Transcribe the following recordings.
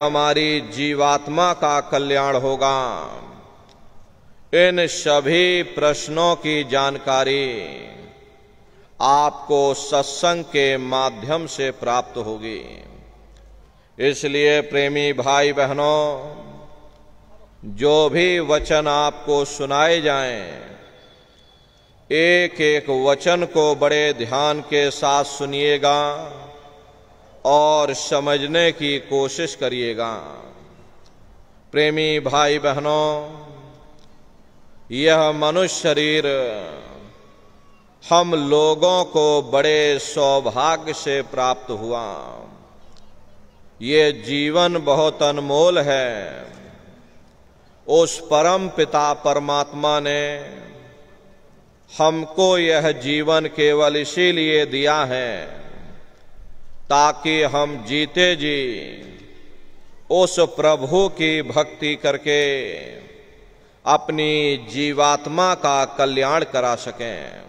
हमारी जीवात्मा का कल्याण होगा। इन सभी प्रश्नों की जानकारी आपको सत्संग के माध्यम से प्राप्त होगी। इसलिए प्रेमी भाई बहनों, जो भी वचन आपको सुनाए जाएं, एक एक वचन को बड़े ध्यान के साथ सुनिएगा और समझने की कोशिश करिएगा। प्रेमी भाई बहनों, यह मनुष्य शरीर हम लोगों को बड़े सौभाग्य से प्राप्त हुआ। ये जीवन बहुत अनमोल है। उस परम पिता परमात्मा ने हमको यह जीवन केवल इसीलिए दिया है ताकि हम जीते जी उस प्रभु की भक्ति करके अपनी जीवात्मा का कल्याण करा सकें।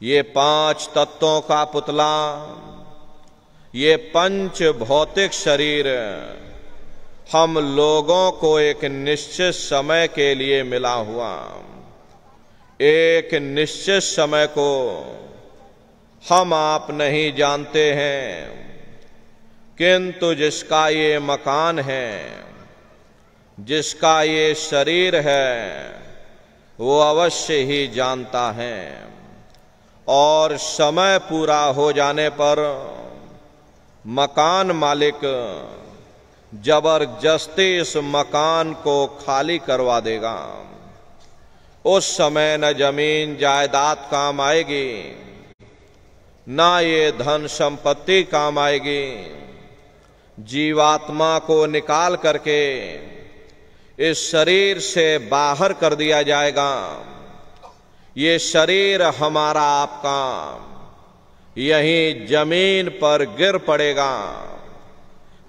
ये 5 तत्वों का पुतला, ये पंच भौतिक शरीर हम लोगों को एक निश्चित समय के लिए मिला हुआ। एक निश्चित समय को हम आप नहीं जानते हैं, किंतु जिसका ये मकान है, जिसका ये शरीर है, वो अवश्य ही जानता है। और समय पूरा हो जाने पर मकान मालिक जबरदस्ती इस मकान को खाली करवा देगा। उस समय न जमीन जायदाद काम आएगी, ना ये धन संपत्ति काम आएगी। जीवात्मा को निकाल करके इस शरीर से बाहर कर दिया जाएगा। ये शरीर हमारा आपका यहीं जमीन पर गिर पड़ेगा,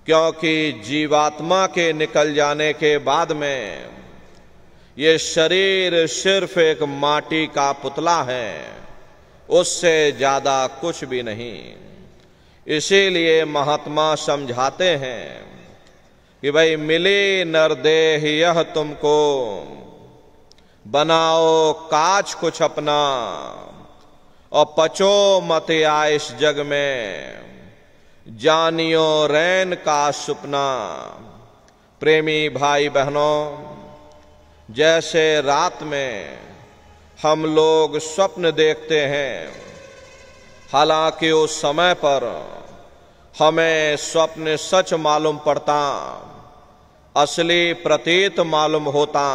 क्योंकि जीवात्मा के निकल जाने के बाद में ये शरीर सिर्फ एक माटी का पुतला है, उससे ज्यादा कुछ भी नहीं। इसीलिए महात्मा समझाते हैं कि भाई मिली नरदेह यह तुमको, बनाओ काज कुछ अपना और पचो मत इस जग में, जानियो रैन का सुपना। प्रेमी भाई बहनों, जैसे रात में हम लोग स्वप्न देखते हैं, हालांकि उस समय पर हमें स्वप्न सच मालूम पड़ता, असली प्रतीत मालूम होता,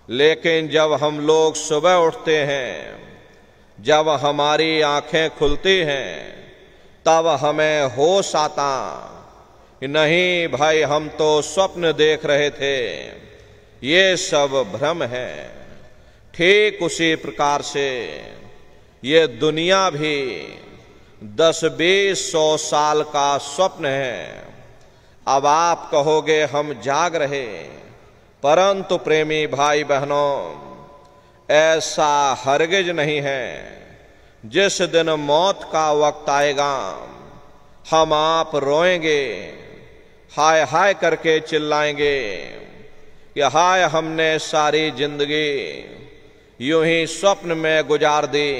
लेकिन जब हम लोग सुबह उठते हैं, जब हमारी आंखें खुलती हैं, तब हमें होश आता कि नहीं भाई, हम तो स्वप्न देख रहे थे, ये सब भ्रम है। ठीक उसी प्रकार से ये दुनिया भी 10-20-100 साल का स्वप्न है। अब आप कहोगे हम जाग रहे, परंतु प्रेमी भाई बहनों, ऐसा हरगिज नहीं है। जिस दिन मौत का वक्त आएगा, हम आप रोएंगे, हाय हाय करके चिल्लाएंगे कि हाय, हमने सारी जिंदगी यूं ही स्वप्न में गुजार दी,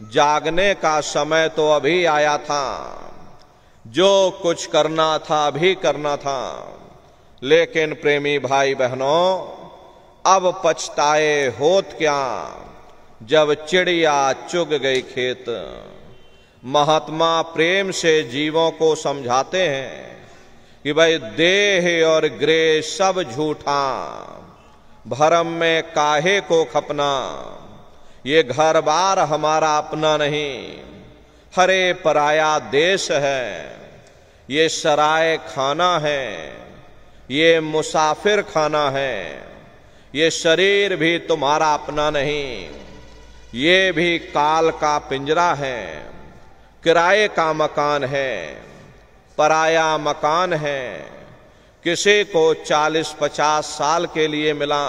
जागने का समय तो अभी आया था, जो कुछ करना था अभी करना था। लेकिन प्रेमी भाई बहनों, अब पछताए होत क्या, जब चिड़िया चुग गई खेत। महात्मा प्रेम से जीवों को समझाते हैं कि भाई देह और गृह सब झूठा, भरम में काहे को खपना। ये घर बार हमारा अपना नहीं, हरे पराया देश है। ये सराय खाना है, ये मुसाफिर खाना है। ये शरीर भी तुम्हारा अपना नहीं, ये भी काल का पिंजरा है, किराए का मकान है, पराया मकान है। किसी को 40-50 साल के लिए मिला,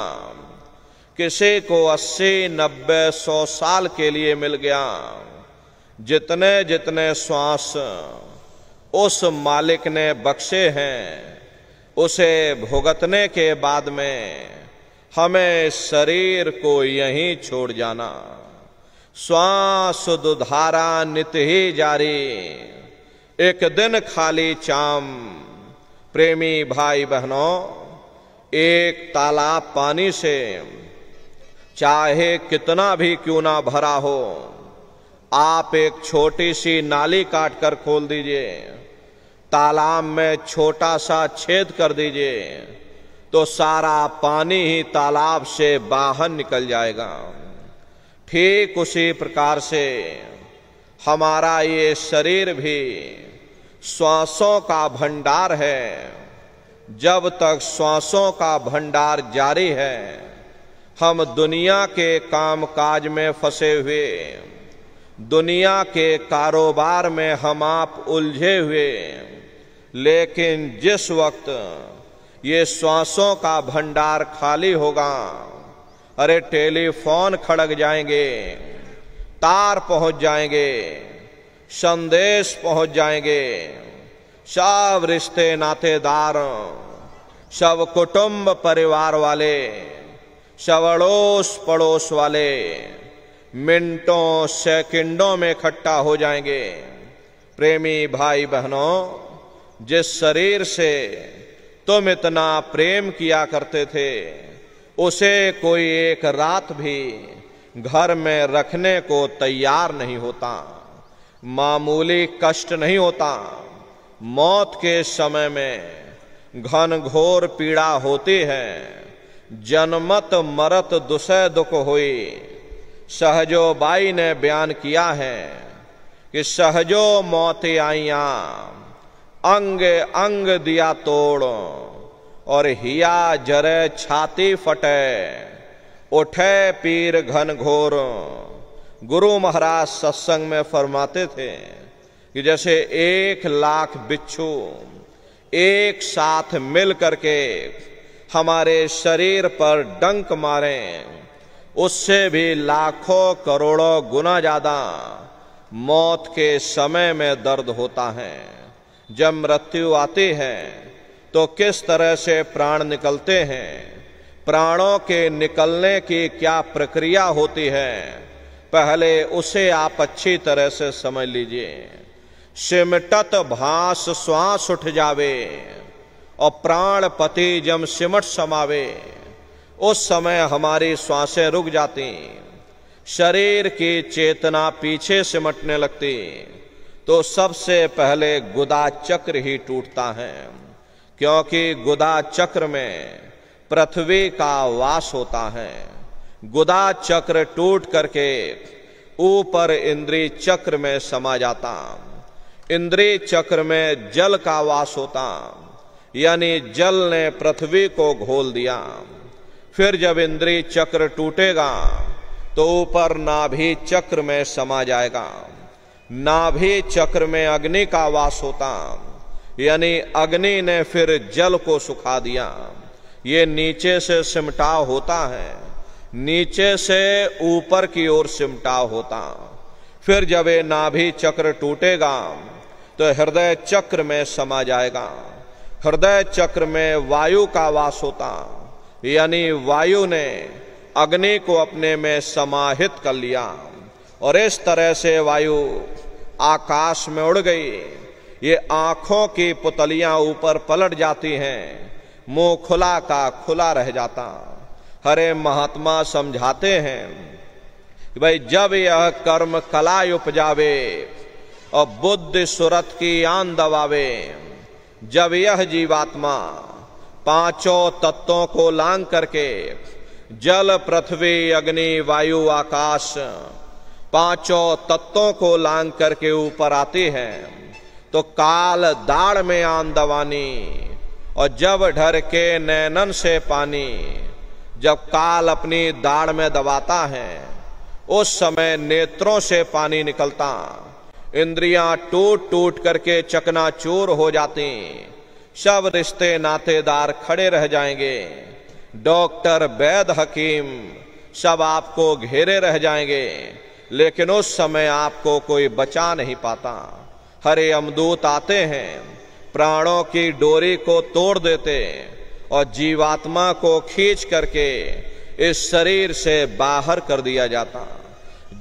किसी को 80-90-100 साल के लिए मिल गया। जितने जितने श्वास उस मालिक ने बख्शे हैं, उसे भुगतने के बाद में हमें शरीर को यहीं छोड़ जाना। श्वास दुधारा नित ही जारी, एक दिन खाली चाम। प्रेमी भाई बहनों, एक तालाब पानी से चाहे कितना भी क्यों ना भरा हो, आप एक छोटी सी नाली काट कर खोल दीजिए, तालाब में छोटा सा छेद कर दीजिए, तो सारा पानी ही तालाब से बाहर निकल जाएगा। ठीक उसी प्रकार से हमारा ये शरीर भी श्वासों का भंडार है। जब तक श्वासों का भंडार जारी है, हम दुनिया के काम काज में फंसे हुए, दुनिया के कारोबार में हम आप उलझे हुए, लेकिन जिस वक्त ये श्वासों का भंडार खाली होगा, अरे टेलीफोन खड़क जाएंगे, तार पहुंच जाएंगे, संदेश पहुंच जाएंगे, सब रिश्ते नातेदार, सब कुटुंब परिवार वाले, सब अड़ोस पड़ोस वाले मिनटों सेकंडों में इकट्ठा हो जाएंगे। प्रेमी भाई बहनों, जिस शरीर से तुम इतना प्रेम किया करते थे, उसे कोई एक रात भी घर में रखने को तैयार नहीं होता, मामूली कष्ट नहीं होता। मौत के समय में घन घोर पीड़ा होती है, जन्मत मरत दुसह दुख हुई। सहजो बाई ने बयान किया है कि सहजो मौत आईया, अंग अंग दिया तोड़, और हिया जरे छाती फटे, उठे पीर घन घोर। गुरु महाराज सत्संग में फरमाते थे कि जैसे 1,00,000 बिच्छू एक साथ मिल करके हमारे शरीर पर डंक मारें, उससे भी लाखों करोड़ों गुना ज्यादा मौत के समय में दर्द होता है। जब मृत्यु आती है तो किस तरह से प्राण निकलते हैं, प्राणों के निकलने की क्या प्रक्रिया होती है, पहले उसे आप अच्छी तरह से समझ लीजिए। सिमटत भास श्वास उठ जावे, और प्राण पति जब सिमट समावे, उस समय हमारी श्वासें रुक जाती, शरीर की चेतना पीछे सिमटने लगती, तो सबसे पहले गुदा चक्र ही टूटता है। क्योंकि गुदा चक्र में पृथ्वी का वास होता है। गुदा चक्र टूट करके ऊपर इंद्रिय चक्र में समा जाता, इंद्रिय चक्र में जल का वास होता, यानी जल ने पृथ्वी को घोल दिया। फिर जब इंद्रिय चक्र टूटेगा तो ऊपर नाभि चक्र में समा जाएगा। नाभि चक्र में अग्नि का वास होता, यानी अग्नि ने फिर जल को सुखा दिया। ये नीचे से सिमटाव होता है, नीचे से ऊपर की ओर सिमटाव होता। फिर जब ये नाभि चक्र टूटेगा तो हृदय चक्र में समा जाएगा। हृदय चक्र में वायु का वास होता, यानी वायु ने अग्नि को अपने में समाहित कर लिया, और इस तरह से वायु आकाश में उड़ गई। ये आंखों की पुतलियां ऊपर पलट जाती हैं, मुंह खुला का खुला रह जाता। हरे महात्मा समझाते हैं कि भाई जब यह कर्म कला उपजावे और बुद्धि सुरत की आन दबावे, जब यह जीवात्मा पांचों तत्वों को लांग करके जल पृथ्वी अग्नि वायु आकाश पांचों तत्वों को लांग करके ऊपर आती है, तो काल दाढ़ में आन दवानी, और जब ढर के नैनन से पानी, जब काल अपनी दाढ़ में दबाता है उस समय नेत्रों से पानी निकलता, इंद्रियां टूट टूट करके चकनाचूर हो जाती, सब रिश्ते नातेदार खड़े रह जाएंगे, डॉक्टर वैद्य हकीम सब आपको घेरे रह जाएंगे, लेकिन उस समय आपको कोई बचा नहीं पाता। हरे यमदूत आते हैं, प्राणों की डोरी को तोड़ देते और जीवात्मा को खींच करके इस शरीर से बाहर कर दिया जाता।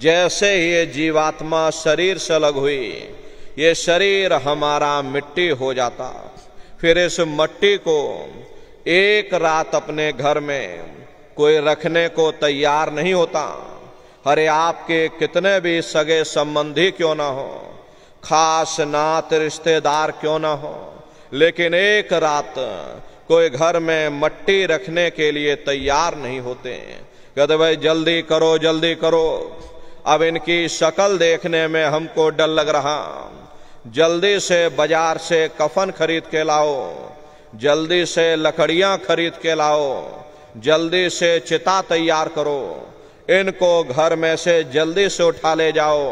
जैसे ही ये जीवात्मा शरीर से अलग हुई, ये शरीर हमारा मिट्टी हो जाता। फिर इस मिट्टी को एक रात अपने घर में कोई रखने को तैयार नहीं होता। अरे आपके कितने भी सगे संबंधी क्यों ना हो, खास नात रिश्तेदार क्यों ना हो, लेकिन एक रात कोई घर में मट्टी रखने के लिए तैयार नहीं होते। कहते भाई जल्दी करो जल्दी करो, अब इनकी शक्ल देखने में हमको डर लग रहा, जल्दी से बाजार से कफन खरीद के लाओ, जल्दी से लकड़ियां खरीद के लाओ, जल्दी से चिता तैयार करो, इनको घर में से जल्दी से उठा ले जाओ,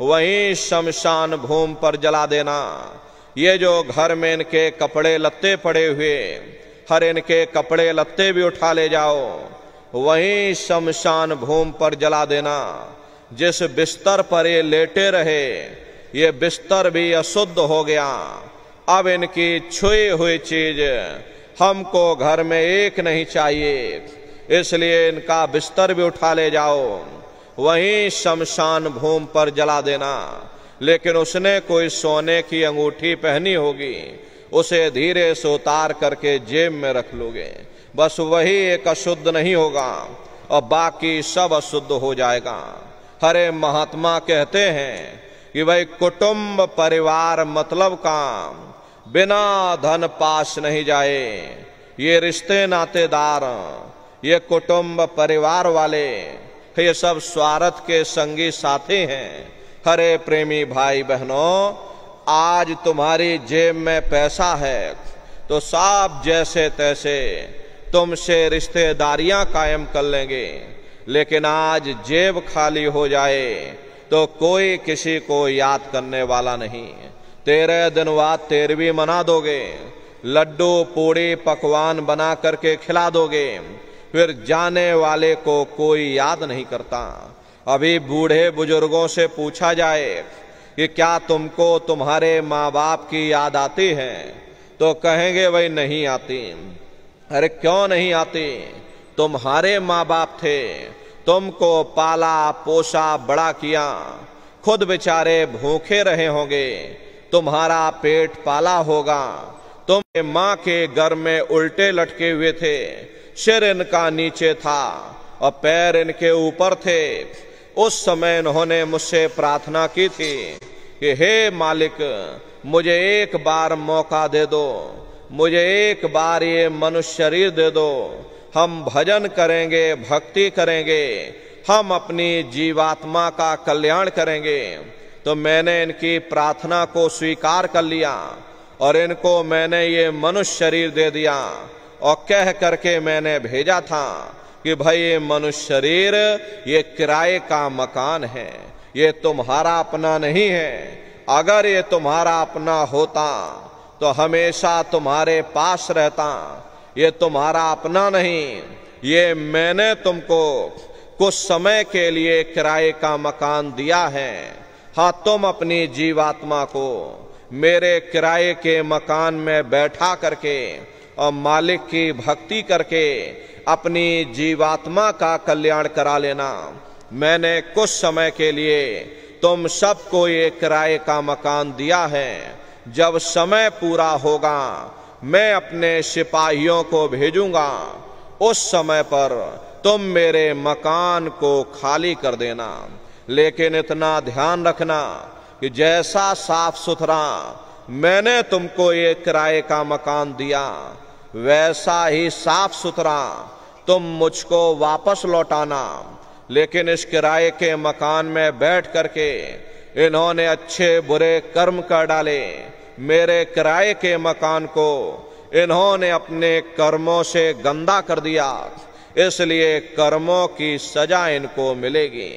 वहीं शमशान भूमि पर जला देना। ये जो घर में इनके कपड़े लत्ते पड़े हुए, हर इनके कपड़े लत्ते भी उठा ले जाओ, वहीं शमशान भूमि पर जला देना। जिस बिस्तर पर ये लेटे रहे, ये बिस्तर भी अशुद्ध हो गया। अब इनकी छुई हुई चीज हमको घर में एक नहीं चाहिए, इसलिए इनका बिस्तर भी उठा ले जाओ, वहीं शमशान भूमि पर जला देना। लेकिन उसने कोई सोने की अंगूठी पहनी होगी, उसे धीरे से उतार करके जेब में रख लोगे, बस वही एक अशुद्ध नहीं होगा और बाकी सब अशुद्ध हो जाएगा। हरे महात्मा कहते हैं कि भाई कुटुंब परिवार मतलब काम, बिना धन पास नहीं जाए। ये रिश्ते नातेदार, ये कुटुंब परिवार वाले, ये सब स्वार्थ के संगी साथी हैं। हरे प्रेमी भाई बहनों, आज तुम्हारी जेब में पैसा है तो सब जैसे तैसे तुमसे रिश्तेदारियां कायम कर लेंगे, लेकिन आज जेब खाली हो जाए तो कोई किसी को याद करने वाला नहीं। 13 दिन बाद 13वीं मना दोगे, लड्डू पूड़ी पकवान बना करके खिला दोगे, फिर जाने वाले को कोई याद नहीं करता। अभी बूढ़े बुजुर्गों से पूछा जाए कि क्या तुमको तुम्हारे माँ बाप की याद आती है, तो कहेंगे भाई नहीं आती। अरे क्यों नहीं आती? तुम्हारे माँ बाप थे, तुमको पाला पोसा बड़ा किया, खुद बेचारे भूखे रहे होंगे, तुम्हारा पेट पाला होगा, तुम माँ के घर में उल्टे लटके हुए थे, सिर इनका नीचे था और पैर इनके ऊपर थे। उस समय इन्होंने मुझसे प्रार्थना की थी कि हे मालिक, मुझे एक बार मौका दे दो, मुझे एक बार ये मनुष्य शरीर दे दो, हम भजन करेंगे, भक्ति करेंगे, हम अपनी जीवात्मा का कल्याण करेंगे। तो मैंने इनकी प्रार्थना को स्वीकार कर लिया और इनको मैंने ये मनुष्य शरीर दे दिया और कह करके मैंने भेजा था कि भाई ये मनुष्य शरीर ये किराए का मकान है, ये तुम्हारा अपना नहीं है। अगर ये तुम्हारा अपना होता तो हमेशा तुम्हारे पास रहता, ये तुम्हारा अपना नहीं, ये मैंने तुमको कुछ समय के लिए किराए का मकान दिया है। हाँ, तुम अपनी जीवात्मा को मेरे किराए के मकान में बैठा करके और मालिक की भक्ति करके अपनी जीवात्मा का कल्याण करा लेना। मैंने कुछ समय के लिए तुम सबको ये किराए का मकान दिया है, जब समय पूरा होगा मैं अपने सिपाहियों को भेजूंगा, उस समय पर तुम मेरे मकान को खाली कर देना। लेकिन इतना ध्यान रखना कि जैसा साफ सुथरा मैंने तुमको ये किराए का मकान दिया, वैसा ही साफ सुथरा तुम मुझको वापस लौटाना। लेकिन इस किराए के मकान में बैठ करके इन्होंने अच्छे बुरे कर्म कर डाले, मेरे किराए के मकान को इन्होंने अपने कर्मों से गंदा कर दिया, इसलिए कर्मों की सजा इनको मिलेगी।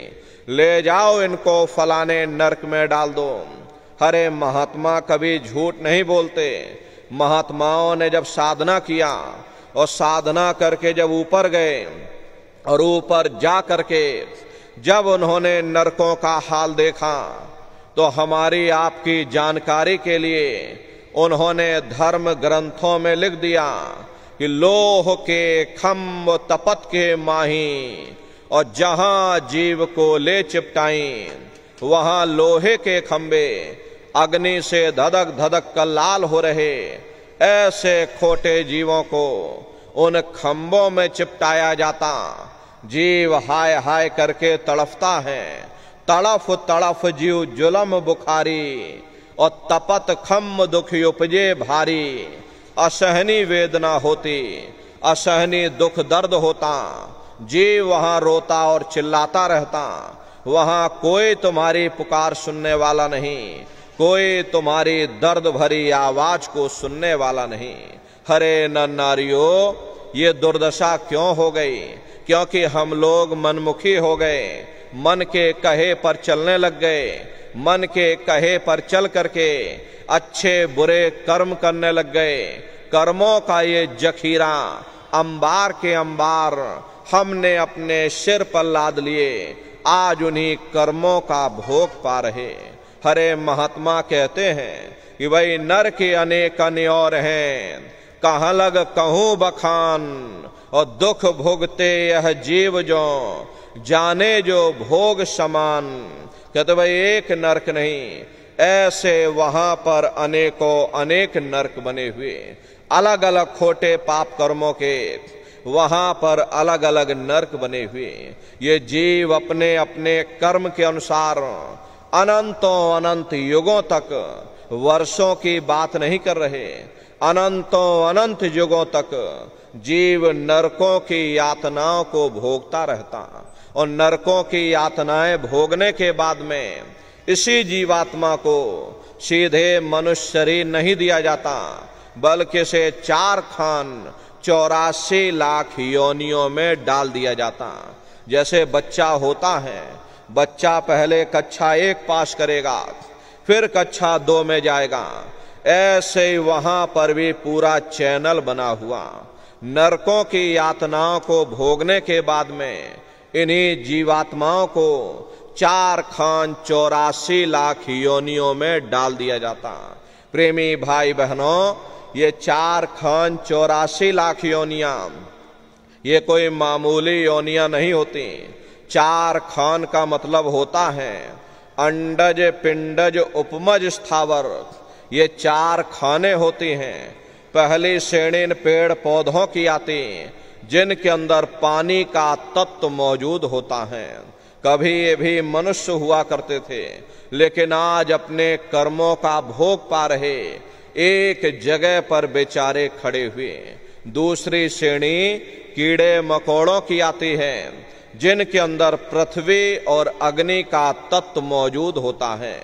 ले जाओ इनको फलाने नरक में डाल दो। हरे महात्मा कभी झूठ नहीं बोलते। महात्माओं ने जब साधना किया और साधना करके जब ऊपर गए और ऊपर जा करके जब उन्होंने नरकों का हाल देखा तो हमारी आपकी जानकारी के लिए उन्होंने धर्म ग्रंथों में लिख दिया कि लोह के खम्भ तपत के माही, और जहां जीव को ले चिपटाई वहां लोहे के खंबे अग्नि से धधक धधक कर लाल हो रहे। ऐसे खोटे जीवों को उन खंभों में चिपटाया जाता। जीव हाय हाय करके तड़फता है। तड़फ तड़फ जीव जुलम बुखारी, और तपत खम्भ दुख उपजे भारी। असहनी वेदना होती, असहनी दुख दर्द होता। जीव वहां रोता और चिल्लाता रहता। वहां कोई तुम्हारी पुकार सुनने वाला नहीं, कोई तुम्हारी दर्द भरी आवाज को सुनने वाला नहीं। हरे नर नारियों, ये दुर्दशा क्यों हो गई? क्योंकि हम लोग मनमुखी हो गए, मन के कहे पर चलने लग गए। मन के कहे पर चल करके अच्छे बुरे कर्म करने लग गए। कर्मों का ये जखीरा अंबार के अंबार हमने अपने सिर पर लाद लिए। आज उन्हीं कर्मों का भोग पा रहे। हरे महात्मा कहते हैं कि भाई नर के अनेक अन्योर हैं, कहाँ लग कहूँ बखान। और दुख भोगते यह जीव जो, जाने जो भोग समान। कहते भाई एक नरक नहीं, ऐसे वहां पर अनेकों अनेक नरक बने हुए। अलग अलग खोटे पाप कर्मों के वहां पर अलग अलग नरक बने हुए। ये जीव अपने अपने कर्म के अनुसार अनंतों अनंत युगों तक, वर्षों की बात नहीं कर रहे, अनंतों अनंत युगों तक जीव नरकों की यातनाओं को भोगता रहता। और नरकों की यातनाएं भोगने के बाद में इसी जीवात्मा को सीधे मनुष्य शरीर नहीं दिया जाता, बल्कि से 4 खान 84 लाख योनियों में डाल दिया जाता। जैसे बच्चा होता है, बच्चा पहले कक्षा 1 पास करेगा, फिर कक्षा 2 में जाएगा। ऐसे ही वहां पर भी पूरा चैनल बना हुआ। नरकों की यातनाओं को भोगने के बाद में इन्हीं जीवात्माओं को 4 खान 84 लाख योनियों में डाल दिया जाता। प्रेमी भाई बहनों, ये 4 खान 84 लाख योनियां, ये कोई मामूली योनियां नहीं होती। 4 खान का मतलब होता है अंडज पिंडज उपमज स्थावर। ये 4 खाने होती हैं। पहली श्रेणी पेड़ पौधों की आती, जिनके अंदर पानी का तत्व मौजूद होता है। कभी ये भी मनुष्य हुआ करते थे, लेकिन आज अपने कर्मों का भोग पा रहे एक जगह पर बेचारे खड़े हुए। दूसरी श्रेणी कीड़े मकोड़ों की आती है, जिनके अंदर पृथ्वी और अग्नि का तत्व मौजूद होता है।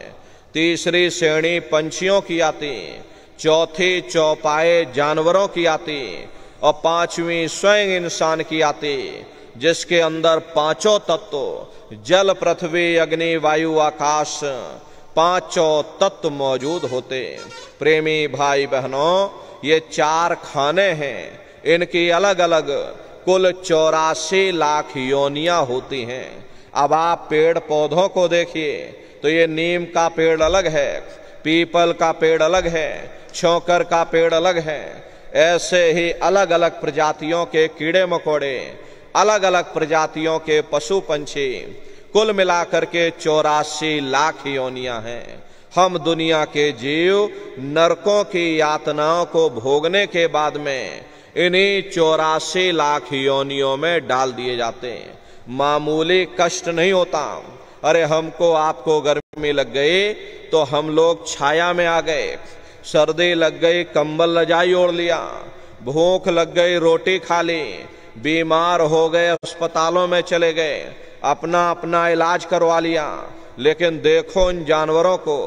तीसरी श्रेणी पंछियों की आती, चौथी चौपाए जानवरों की आती, और 5वीं स्वयं इंसान की आती, जिसके अंदर 5 तत्व जल पृथ्वी अग्नि वायु आकाश 5 तत्व मौजूद होते। प्रेमी भाई बहनों, ये 4 खाने हैं। इनकी अलग अलग कुल 84 लाख योनियां होती हैं। अब आप पेड़ पौधों को देखिए तो ये नीम का पेड़ अलग है, पीपल का पेड़ अलग है, छौकर का पेड़ अलग है। ऐसे ही अलग अलग प्रजातियों के कीड़े मकोड़े, अलग अलग प्रजातियों के पशु पंछी, कुल मिलाकर के 84 लाख योनियां हैं। हम दुनिया के जीव नरकों की यातनाओं को भोगने के बाद में इन्हीं 84 लाख योनियों में डाल दिए जाते हैं। मामूली कष्ट नहीं होता। अरे हमको आपको गर्मी लग गई तो हम लोग छाया में आ गए, सर्दी लग गई कंबल रजाई ओढ़ लिया, भूख लग गई रोटी खा ली, बीमार हो गए अस्पतालों में चले गए, अपना अपना इलाज करवा लिया। लेकिन देखो इन जानवरों को,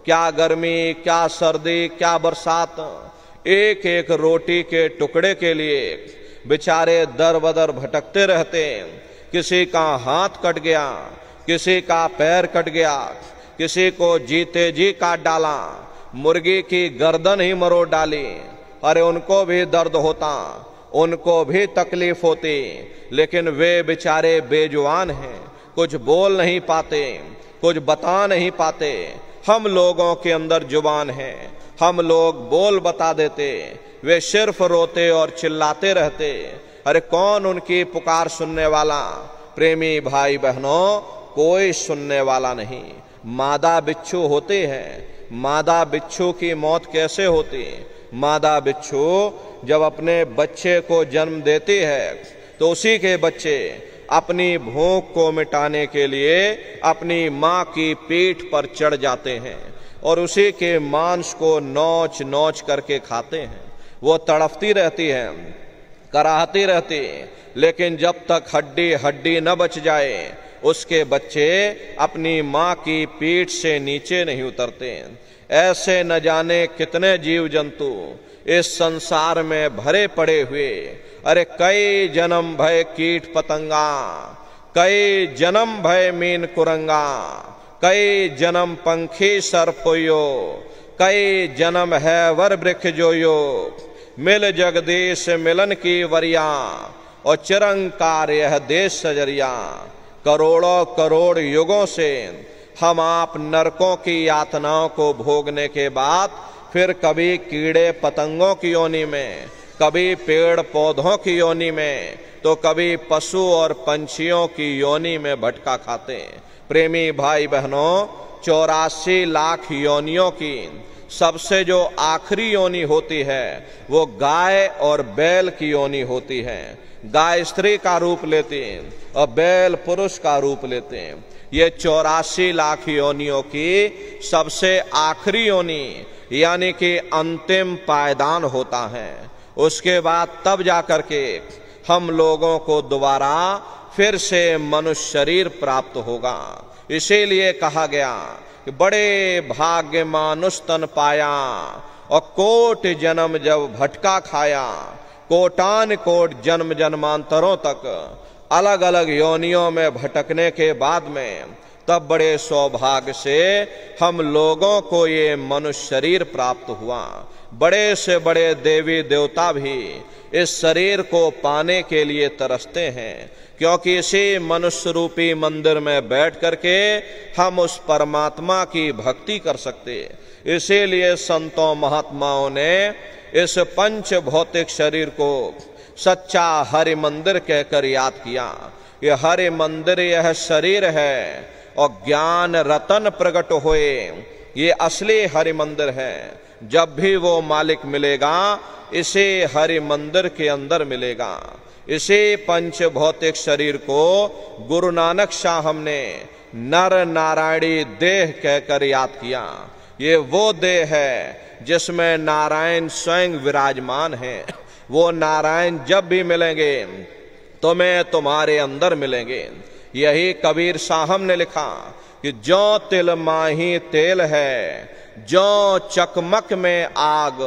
क्या गर्मी, क्या सर्दी, क्या बरसात, एक एक रोटी के टुकड़े के लिए बेचारे दर बदर भटकते रहते। किसी का हाथ कट गया, किसी का पैर कट गया, किसी को जीते जी काट डाला, मुर्गी की गर्दन ही मरोड़ डाली। अरे उनको भी दर्द होता, उनको भी तकलीफ होती, लेकिन वे बेचारे बेजुबान हैं, कुछ बोल नहीं पाते, कुछ बता नहीं पाते। हम लोगों के अंदर जुबान है, हम लोग बोल बता देते, वे सिर्फ रोते और चिल्लाते रहते। अरे कौन उनकी पुकार सुनने वाला? प्रेमी भाई बहनों, कोई सुनने वाला नहीं। मादा बिच्छू होते हैं। मादा बिच्छू की मौत कैसे होती? मादा बिच्छू जब अपने बच्चे को जन्म देती है तो उसी के बच्चे अपनी भूख को मिटाने के लिए अपनी माँ की पीठ पर चढ़ जाते हैं और उसी के मांस को नोच नोच करके खाते हैं। वो तड़पती रहती है, कराहती रहती, लेकिन जब तक हड्डी हड्डी न बच जाए उसके बच्चे अपनी माँ की पीठ से नीचे नहीं उतरते। ऐसे न जाने कितने जीव जंतु इस संसार में भरे पड़े हुए। अरे कई जन्म भय कीट पतंगा, कई जन्म भय मीन कुरंगा, कई जन्म पंखी सर्प होयो, कई जन्म है वर वृक्ष जोयो। मिल जगदीश मिलन की वरिया और चिरंकार यह देश सजरिया। करोड़ों करोड़ युगों से हम आप नरकों की यातनाओं को भोगने के बाद फिर कभी कीड़े पतंगों की योनि में, कभी पेड़ पौधों की योनि में, तो कभी पशु और पंछियों की योनि में भटका खाते। प्रेमी भाई बहनों, 84 लाख योनियों की सबसे जो आखिरी योनि होती है वो गाय और बैल की योनि होती है। गाय स्त्री का रूप लेती है और बैल पुरुष का रूप लेते हैं। ये 84 लाख योनियों की सबसे आखिरी योनि यानी कि अंतिम पायदान होता है। उसके बाद तब जाकर के हम लोगों को दोबारा फिर से मनुष्य शरीर प्राप्त होगा। इसीलिए कहा गया कि बड़े भाग्य मानुष तन पाया और कोट जन्म जब भटका खाया। कोटान कोट जन्म जन्मांतरों तक अलग अलग योनियों में भटकने के बाद में तब बड़े सौभाग्य से हम लोगों को ये मनुष्य शरीर प्राप्त हुआ। बड़े से बड़े देवी देवता भी इस शरीर को पाने के लिए तरसते हैं, क्योंकि इसी मनुष्य रूपी मंदिर में बैठ करके हम उस परमात्मा की भक्ति कर सकते। इसीलिए संतों महात्माओं ने इस पंच भौतिक शरीर को सच्चा हरि मंदिर कहकर याद किया। ये हरि मंदिर यह शरीर है और ज्ञान रतन प्रकट होए, ये असली हरि मंदिर है। जब भी वो मालिक मिलेगा इसे हरि मंदिर के अंदर मिलेगा। इसी पंच भौतिक शरीर को गुरु नानक शाह हमने नर नारायणी देह कहकर याद किया। ये वो देह है जिसमें नारायण स्वयं विराजमान है। वो नारायण जब भी मिलेंगे तो मैं तुम्हारे अंदर मिलेंगे। यही कबीर साहब ने लिखा कि जो तिल माही तेल है, जो चकमक में आग,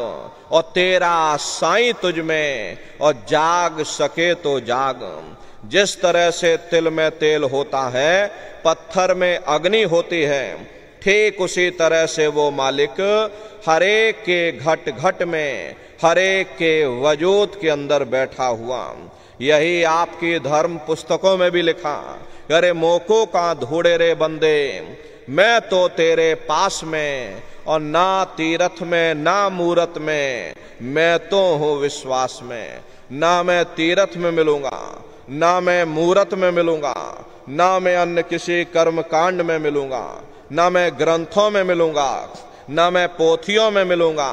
और तेरा साईं तुझ में, और जाग सके तो जाग। जिस तरह से तिल में तेल होता है, पत्थर में अग्नि होती है, ठीक उसी तरह से वो मालिक हरेक के घट घट में, हरेक के वजूद के अंदर बैठा हुआ। यही आपकी धर्म पुस्तकों में भी लिखा, अरे मोको का धूड़े रे बंदे, मैं तो तेरे पास में, और ना तीरथ में ना मूरत में, मैं तो हूँ विश्वास में। ना मैं तीरथ में मिलूंगा, ना मैं मूरत में मिलूंगा, ना मैं अन्य किसी कर्म कांड में मिलूंगा, ना मैं ग्रंथों में मिलूंगा, ना मैं पोथियों में मिलूंगा,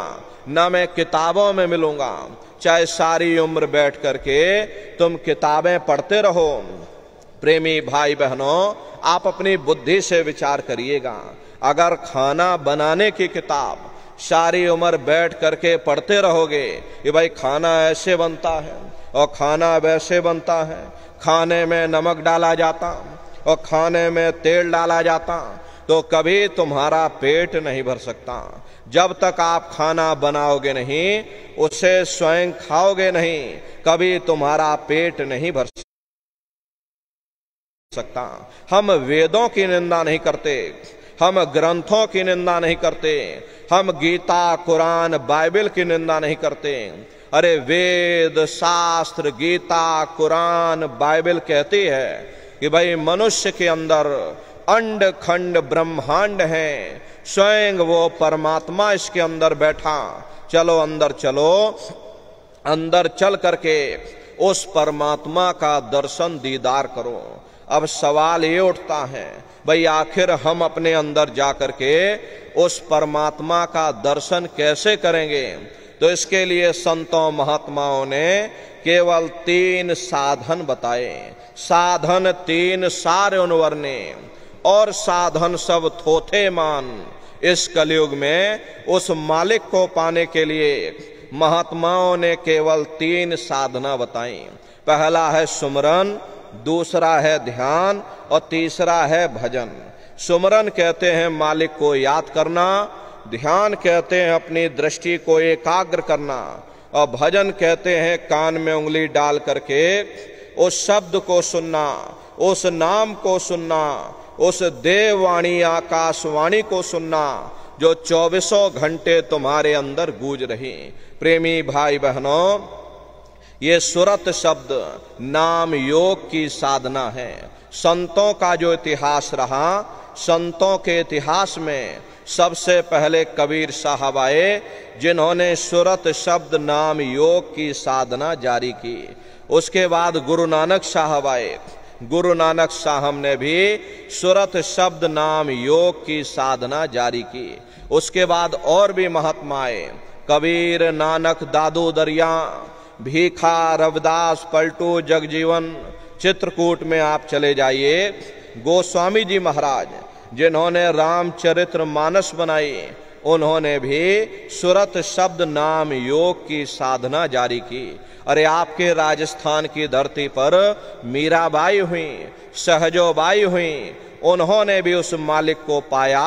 ना मैं किताबों में मिलूंगा। चाहे सारी उम्र बैठ करके तुम किताबें पढ़ते रहो। प्रेमी भाई बहनों, आप अपनी बुद्धि से विचार करिएगा। अगर खाना बनाने की किताब सारी उम्र बैठ करके पढ़ते रहोगे कि भाई खाना ऐसे बनता है और खाना वैसे बनता है, खाने में नमक डाला जाता और खाने में तेल डाला जाता, तो कभी तुम्हारा पेट नहीं भर सकता। जब तक आप खाना बनाओगे नहीं, उसे स्वयं खाओगे नहीं, कभी तुम्हारा पेट नहीं भर सकता। हम वेदों की निंदा नहीं करते, हम ग्रंथों की निंदा नहीं करते, हम गीता कुरान बाइबल की निंदा नहीं करते। अरे वेद शास्त्र गीता कुरान बाइबल कहती है कि भाई मनुष्य के अंदर अंड खंड ब्रह्मांड है, स्वयं वो परमात्मा इसके अंदर बैठा। चलो अंदर चलो, अंदर चल करके उस परमात्मा का दर्शन दीदार करो। अब सवाल ये उठता है, भाई आखिर हम अपने अंदर जा करके उस परमात्मा का दर्शन कैसे करेंगे? तो इसके लिए संतों महात्माओं ने केवल 3 साधन बताए। साधन 3 सारे उनवर्णे, और साधन सब थोथे मान। इस कलयुग में उस मालिक को पाने के लिए महात्माओं ने केवल 3 साधना बताई। पहला है सुमरन, दूसरा है ध्यान, और तीसरा है भजन। सुमरन कहते हैं मालिक को याद करना, ध्यान कहते हैं अपनी दृष्टि को एकाग्र करना, और भजन कहते हैं कान में उंगली डाल करके उस शब्द को सुनना, उस नाम को सुनना, उस देववाणी आकाशवाणी को सुनना जो 24 घंटे तुम्हारे अंदर गूंज रही। प्रेमी भाई बहनों, ये सुरत शब्द नाम योग की साधना है। संतों का जो इतिहास रहा, संतों के इतिहास में सबसे पहले कबीर साहब आए, जिन्होंने सुरत शब्द नाम योग की साधना जारी की। उसके बाद गुरु नानक साहब आए। गुरु नानक साहब ने भी सुरत शब्द नाम योग की साधना जारी की। उसके बाद और भी महात्मा आए, कबीर, नानक, दादू दरिया, भीखा, रविदास, पलटू, जगजीवन। चित्रकूट में आप चले जाइए, गोस्वामी जी महाराज जिन्होंने रामचरित्र मानस बनाई, उन्होंने भी सुरत शब्द नाम योग की साधना जारी की। अरे आपके राजस्थान की धरती पर मीराबाई हुई, सहजोबाई हुई, उन्होंने भी उस मालिक को पाया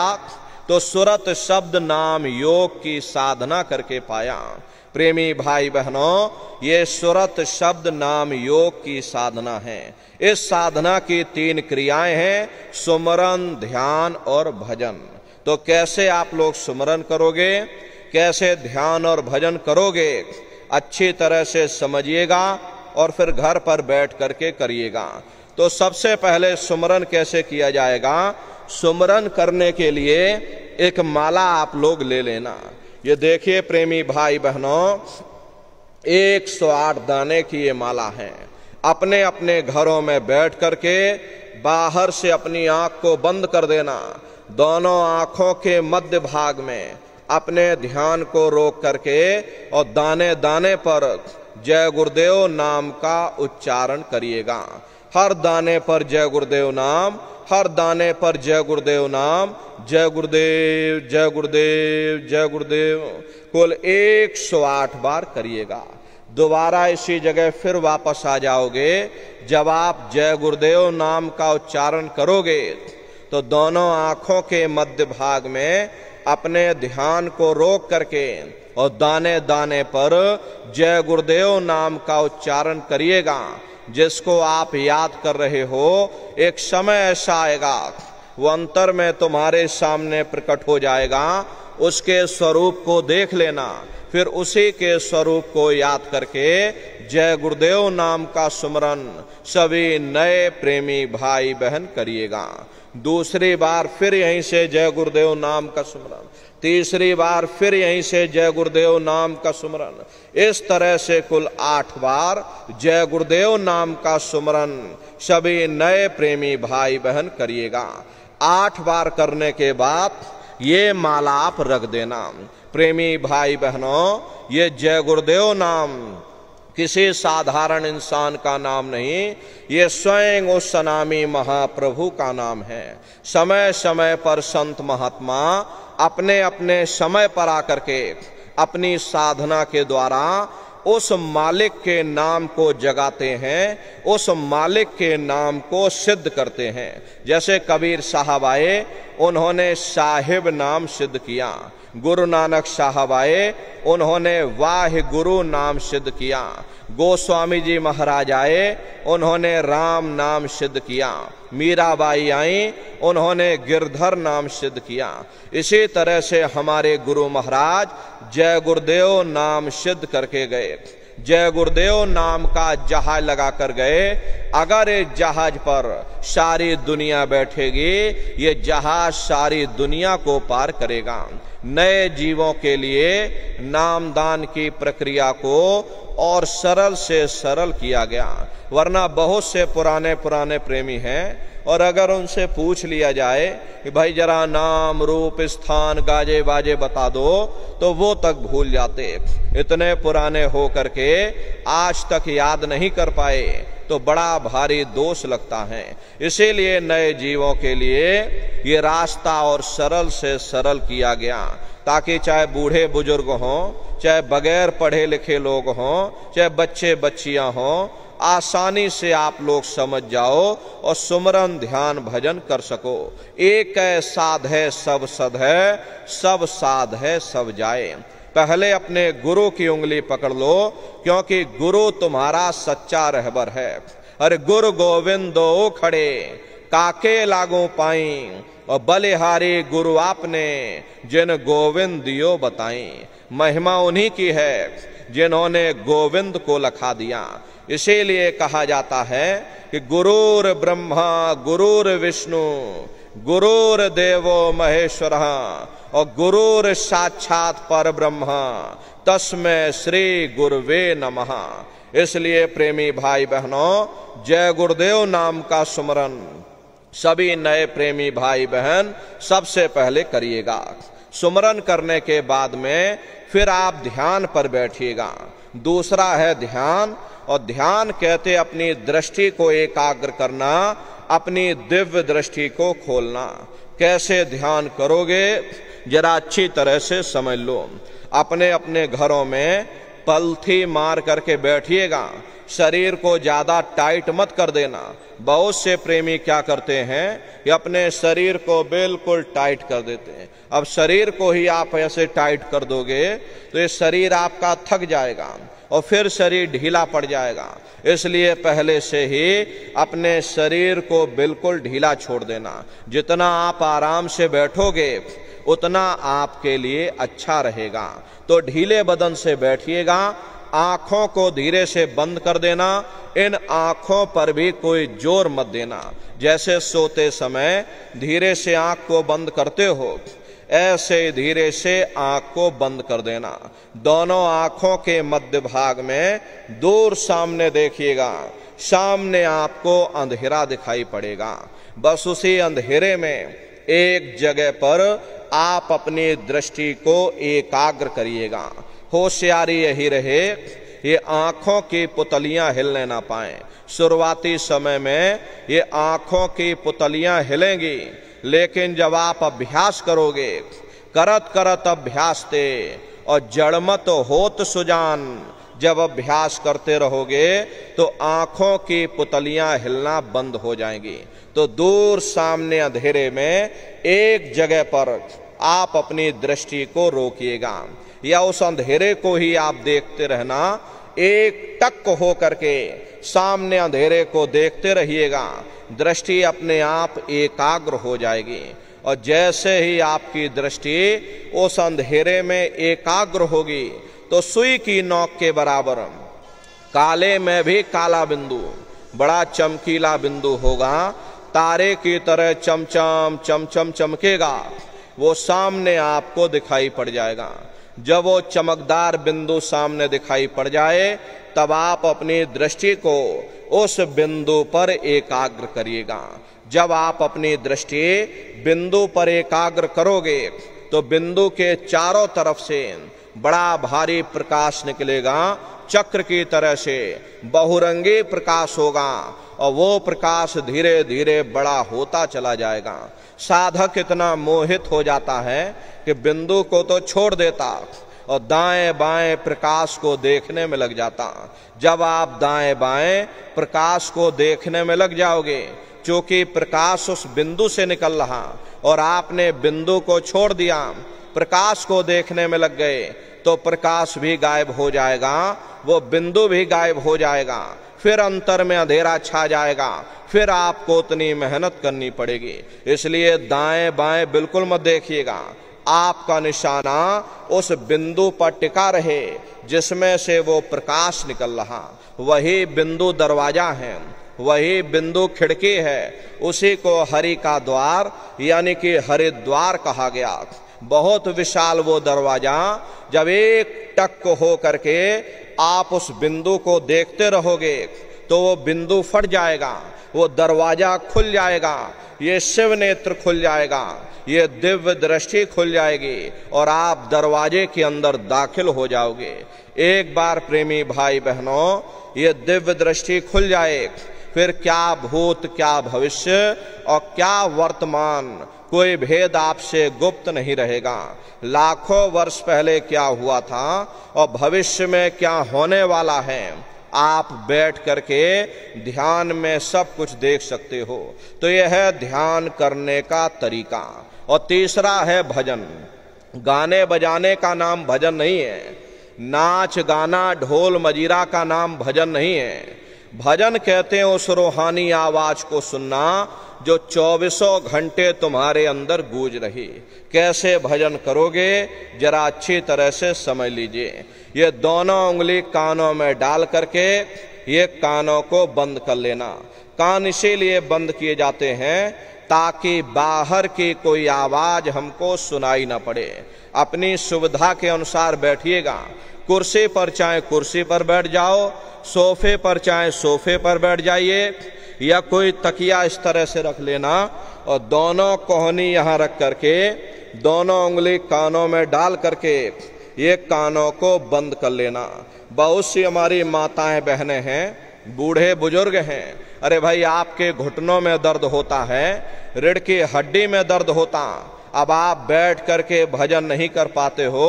तो सुरत शब्द नाम योग की साधना करके पाया। प्रेमी भाई बहनों, ये सुरत शब्द नाम योग की साधना है। इस साधना की 3 क्रियाएं हैं, सुमरन, ध्यान और भजन। तो कैसे आप लोग सुमरन करोगे, कैसे ध्यान और भजन करोगे, अच्छी तरह से समझिएगा और फिर घर पर बैठ करके करिएगा। तो सबसे पहले सुमरन कैसे किया जाएगा? सुमरन करने के लिए एक माला आप लोग ले लेना। ये देखिए प्रेमी भाई बहनों, 108 दाने की ये माला है। अपने अपने घरों में बैठ करके बाहर से अपनी आंख को बंद कर देना, दोनों आंखों के मध्य भाग में अपने ध्यान को रोक करके और दाने दाने पर जय गुरुदेव नाम का उच्चारण करिएगा। हर दाने पर जय गुरुदेव नाम, हर दाने पर जय गुरुदेव नाम, जय गुरुदेव, जय गुरुदेव, जय गुरुदेव, कुल 108 बार करिएगा। दोबारा इसी जगह फिर वापस आ जाओगे। जब आप जय गुरुदेव नाम का उच्चारण करोगे तो दोनों आंखों के मध्य भाग में अपने ध्यान को रोक करके और दाने दाने पर जय गुरुदेव नाम का उच्चारण करिएगा। जिसको आप याद कर रहे हो, एक समय ऐसा आएगा वो अंतर में तुम्हारे सामने प्रकट हो जाएगा। उसके स्वरूप को देख लेना, फिर उसी के स्वरूप को याद करके जय गुरुदेव नाम का सुमरन सभी नए प्रेमी भाई बहन करिएगा। दूसरी बार फिर यहीं से जय गुरुदेव नाम का सुमरन, तीसरी बार फिर यहीं से जय गुरुदेव नाम का सुमरन। इस तरह से कुल 8 बार जय गुरुदेव नाम का सुमरन सभी नए प्रेमी भाई बहन करिएगा। 8 बार करने के बाद ये माला आप रख देना। प्रेमी भाई बहनों, ये जय गुरुदेव नाम किसी साधारण इंसान का नाम नहीं, ये स्वयं उस सनामी महाप्रभु का नाम है। समय समय पर संत महात्मा अपने अपने समय पर आकर के अपनी साधना के द्वारा उस मालिक के नाम को जगाते हैं, उस मालिक के नाम को सिद्ध करते हैं। जैसे कबीर साहब आए, उन्होंने साहिब नाम सिद्ध किया। गुरु नानक साहब आए, उन्होंने वाह गुरु नाम सिद्ध किया। गोस्वामी जी महाराज आए, उन्होंने राम नाम सिद्ध किया। मीराबाई आई, उन्होंने गिरधर नाम सिद्ध किया। इसी तरह से हमारे गुरु महाराज जय गुरुदेव नाम सिद्ध करके गए। जय गुरुदेव नाम का जहाज लगा कर गए। अगर इस जहाज पर सारी दुनिया बैठेगी, ये जहाज सारी दुनिया को पार करेगा। नए जीवों के लिए नामदान की प्रक्रिया को और सरल से सरल किया गया। वरना बहुत से पुराने पुराने प्रेमी हैं, और अगर उनसे पूछ लिया जाए कि भाई जरा नाम रूप स्थान गाजे बाजे बता दो, तो वो तक भूल जाते। इतने पुराने हो करके आज तक याद नहीं कर पाए, तो बड़ा भारी दोष लगता है। इसीलिए नए जीवों के लिए ये रास्ता और सरल से सरल किया गया, ताकि चाहे बूढ़े बुजुर्ग हों, चाहे बगैर पढ़े लिखे लोग हों, चाहे बच्चे बच्चियां हों, आसानी से आप लोग समझ जाओ और सुमरन ध्यान भजन कर सको। एक है साध है सब सद है, सब साध है सब जाए। पहले अपने गुरु की उंगली पकड़ लो, क्योंकि गुरु तुम्हारा सच्चा रहबर है। अरे गुरु गोविंदो खड़े काके लागू पाई, और बलिहारी गुरु आपने जिन गोविंद दियो बताई। महिमा उन्हीं की है जिन्होंने गोविंद को लखा दिया। इसीलिए कहा जाता है कि गुरुर ब्रह्मा गुरुर विष्णु गुरुर देवो महेश्वर, और गुरुर साक्षात पर ब्रह्मा तस्मै श्री गुरुवे नमः। इसलिए प्रेमी भाई बहनों, जय गुरुदेव नाम का सुमरन सभी नए प्रेमी भाई बहन सबसे पहले करिएगा। सुमरन करने के बाद में फिर आप ध्यान पर बैठिएगा। दूसरा है ध्यान, और ध्यान कहते अपनी दृष्टि को एकाग्र करना, अपनी दिव्य दृष्टि को खोलना। कैसे ध्यान करोगे जरा अच्छी तरह से समझ लो। अपने अपने घरों में पलथी मार करके बैठिएगा। शरीर को ज्यादा टाइट मत कर देना। बहुत से प्रेमी क्या करते हैं कि अपने शरीर को बिल्कुल टाइट कर देते हैं। अब शरीर को ही आप ऐसे टाइट कर दोगे तो ये शरीर आपका थक जाएगा और फिर शरीर ढीला पड़ जाएगा। इसलिए पहले से ही अपने शरीर को बिल्कुल ढीला छोड़ देना। जितना आप आराम से बैठोगे उतना आपके लिए अच्छा रहेगा। तो ढीले बदन से बैठिएगा। आंखों को धीरे से बंद कर देना। इन आंखों पर भी कोई जोर मत देना। जैसे सोते समय धीरे से आंख को बंद करते हो, ऐसे धीरे से आंख को बंद कर देना। दोनों आंखों के मध्य भाग में दूर सामने देखिएगा। सामने आपको अंधेरा दिखाई पड़ेगा। बस उसी अंधेरे में एक जगह पर आप अपनी दृष्टि को एकाग्र करिएगा। होशियारी यही रहे ये आंखों की पुतलियां हिलने ना पाए। शुरुआती समय में ये आंखों की पुतलियां हिलेंगी, लेकिन जब आप अभ्यास करोगे, करत करत अभ्यास ते और जड़मत होत सुजान, जब अभ्यास करते रहोगे तो आंखों की पुतलियां हिलना बंद हो जाएंगी। तो दूर सामने अंधेरे में एक जगह पर आप अपनी दृष्टि को रोकिएगा, या उस अंधेरे को ही आप देखते रहना। एक टक हो करके सामने अंधेरे को देखते रहिएगा। दृष्टि अपने आप एकाग्र हो जाएगी, और जैसे ही आपकी दृष्टि उस अंधेरे में एकाग्र होगी तो सुई की नोक के बराबर काले में भी काला बिंदु, बड़ा चमकीला बिंदु होगा, तारे की तरह चमचम चमचम चमकेगा, वो सामने आपको दिखाई पड़ जाएगा। जब वो चमकदार बिंदु सामने दिखाई पड़ जाए तब आप अपनी दृष्टि को उस बिंदु पर एकाग्र करिएगा। जब आप अपनी दृष्टि बिंदु पर एकाग्र करोगे तो बिंदु के चारों तरफ से बड़ा भारी प्रकाश निकलेगा। चक्र की तरह से बहुरंगी प्रकाश होगा, और वो प्रकाश धीरे धीरे बड़ा होता चला जाएगा। साधक इतना मोहित हो जाता है कि बिंदु को तो छोड़ देता और दाएं बाएं प्रकाश को देखने में लग जाता। जब आप दाएं बाएं प्रकाश को देखने में लग जाओगे, क्योंकि प्रकाश उस बिंदु से निकल रहा और आपने बिंदु को छोड़ दिया, प्रकाश को देखने में लग गए, तो प्रकाश भी गायब हो जाएगा, वो बिंदु भी गायब हो जाएगा। फिर अंतर में अंधेरा छा जाएगा, फिर आपको उतनी मेहनत करनी पड़ेगी। इसलिए दाएं बाएं बिल्कुल मत देखिएगा। आपका निशाना उस बिंदु पर टिका रहे जिसमें से वो प्रकाश निकल रहा। वही बिंदु दरवाजा है, वही बिंदु खिड़की है। उसी को हरि का द्वार यानी कि हरिद्वार कहा गया। बहुत विशाल वो दरवाजा, जब एक टक हो करके आप उस बिंदु को देखते रहोगे तो वो बिंदु फट जाएगा, वो दरवाजा खुल जाएगा, ये शिव नेत्र खुल जाएगा, ये दिव्य दृष्टि खुल जाएगी और आप दरवाजे के अंदर दाखिल हो जाओगे। एक बार प्रेमी भाई बहनों ये दिव्य दृष्टि खुल जाए, फिर क्या भूत क्या भविष्य और क्या वर्तमान कोई भेद आपसे गुप्त नहीं रहेगा। लाखों वर्ष पहले क्या हुआ था और भविष्य में क्या होने वाला है, आप बैठ करके ध्यान में सब कुछ देख सकते हो। तो यह है ध्यान करने का तरीका। और तीसरा है भजन। गाने बजाने का नाम भजन नहीं है, नाच गाना ढोल मजीरा का नाम भजन नहीं है। भजन कहते हैं उस रूहानी आवाज को सुनना जो 24 घंटे तुम्हारे अंदर गूंज रही। कैसे भजन करोगे जरा अच्छी तरह से समझ लीजिए। ये दोनों उंगली कानों में डाल करके ये कानों को बंद कर लेना। कान इसीलिए बंद किए जाते हैं ताकि बाहर की कोई आवाज हमको सुनाई ना पड़े। अपनी सुविधा के अनुसार बैठिएगा। कुर्सी पर चाहे कुर्सी पर बैठ जाओ, सोफे पर चाहे सोफे पर बैठ जाइए, या कोई तकिया इस तरह से रख लेना और दोनों कोहनी यहाँ रख करके दोनों उंगली कानों में डाल करके ये कानों को बंद कर लेना। बहुत सी हमारी माताएं बहनें हैं, बूढ़े बुजुर्ग हैं, अरे भाई आपके घुटनों में दर्द होता है, रीढ़ की हड्डी में दर्द होता, अब आप बैठ करके भजन नहीं कर पाते हो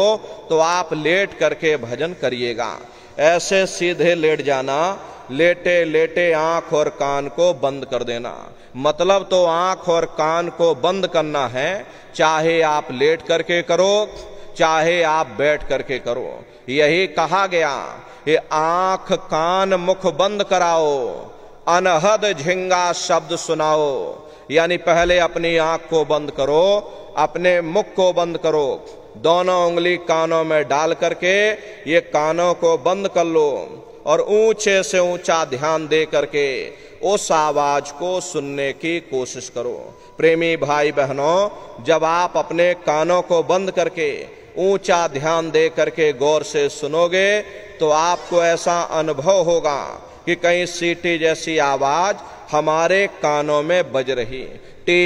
तो आप लेट करके भजन करिएगा। ऐसे सीधे लेट जाना, लेटे लेटे आंख और कान को बंद कर देना। मतलब तो आंख और कान को बंद करना है, चाहे आप लेट करके करो चाहे आप बैठ करके करो। यही कहा गया, ये आंख कान मुख बंद कराओ, अनहद झिंगा शब्द सुनाओ। यानी पहले अपनी आंख को बंद करो, अपने मुख को बंद करो, दोनों उंगली कानों में डाल करके ये कानों को बंद कर लो और ऊंचे से ऊंचा ध्यान दे करके उस आवाज को सुनने की कोशिश करो। प्रेमी भाई बहनों, जब आप अपने कानों को बंद करके ऊंचा ध्यान दे करके गौर से सुनोगे तो आपको ऐसा अनुभव होगा कि कहीं सीटी जैसी आवाज हमारे कानों में बज रही। टी,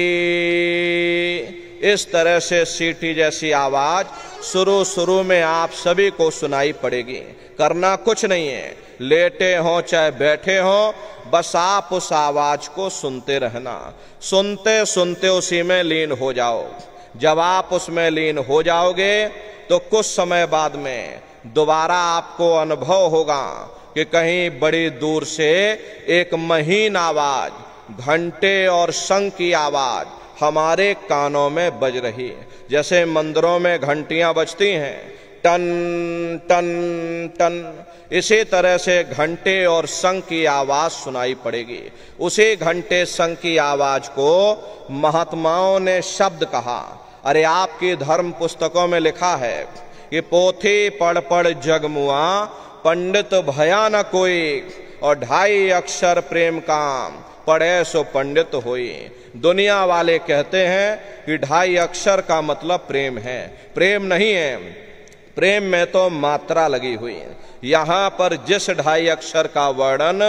इस तरह से सीटी जैसी आवाज शुरू में आप सभी को सुनाई पड़ेगी। करना कुछ नहीं है, लेटे हो चाहे बैठे हो, बस आप उस आवाज को सुनते रहना। सुनते सुनते उसी में लीन हो जाओ। जब आप उसमें लीन हो जाओगे तो कुछ समय बाद में दोबारा आपको अनुभव होगा कि कहीं बड़ी दूर से एक महीन आवाज, घंटे और शंख की आवाज हमारे कानों में बज रही है। जैसे मंदिरों में घंटियां बजती हैं, टन टन टन, इसी तरह से घंटे और शंख की आवाज सुनाई पड़ेगी। उसी घंटे शंख की आवाज को महात्माओं ने शब्द कहा। अरे आपकी धर्म पुस्तकों में लिखा है कि पोथी पढ़ पढ़ जगमुआ, पंडित भया न कोई, और 2.5 अक्षर प्रेम काम, पढ़े सो पंडित होई। दुनिया वाले कहते हैं कि 2.5 अक्षर का मतलब प्रेम है। प्रेम नहीं है, प्रेम में तो मात्रा लगी हुई है। यहाँ पर जिस 2.5 अक्षर का वर्णन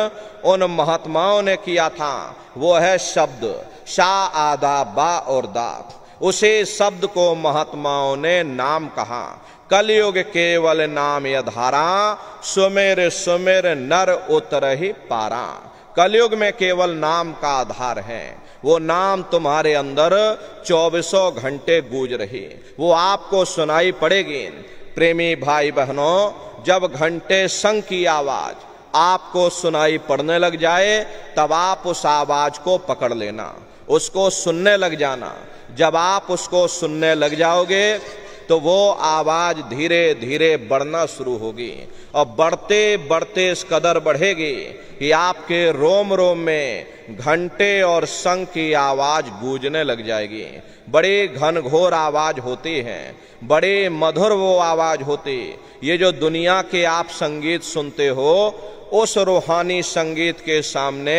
उन महात्माओं ने किया था वो है शब्द शा, आदा, बा और दा। उसी शब्द को महात्माओं ने नाम कहा। कलयुग केवल नाम यधारा, सुमेर सुमेर नर उतरहि पारा। कलयुग में केवल नाम का आधार है, वो नाम तुम्हारे अंदर 24 घंटे गूंज रही, वो आपको सुनाई पड़ेगी। प्रेमी भाई बहनों, जब घंटे शंख की आवाज आपको सुनाई पड़ने लग जाए तब आप उस आवाज को पकड़ लेना, उसको सुनने लग जाना। जब आप उसको सुनने लग जाओगे तो वो आवाज धीरे धीरे बढ़ना शुरू होगी और बढ़ते बढ़ते इस कदर बढ़ेगी कि आपके रोम रोम में घंटे और शंख की आवाज गूंजने लग जाएगी। बड़ी घनघोर आवाज होती है, बड़े मधुर वो आवाज होती। ये जो दुनिया के आप संगीत सुनते हो, उस रूहानी संगीत के सामने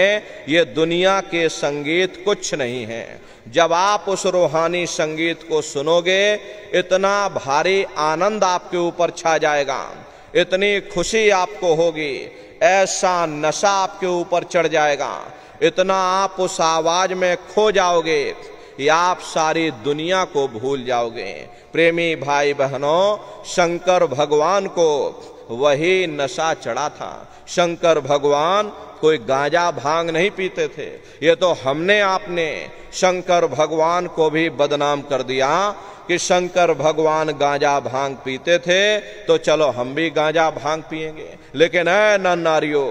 ये दुनिया के संगीत कुछ नहीं है। जब आप उस रूहानी संगीत को सुनोगे, इतना भारी आनंद आपके ऊपर छा जाएगा, इतनी खुशी आपको होगी, ऐसा नशा आपके ऊपर चढ़ जाएगा, इतना आप उस आवाज में खो जाओगे या आप सारी दुनिया को भूल जाओगे। प्रेमी भाई बहनों, शंकर भगवान को वही नशा चढ़ा था। शंकर भगवान कोई गांजा भांग नहीं पीते थे। ये तो हमने आपने शंकर भगवान को भी बदनाम कर दिया कि शंकर भगवान गांजा भांग पीते थे तो चलो हम भी गांजा भांग पिएंगे। लेकिन ऐ नर नारियों,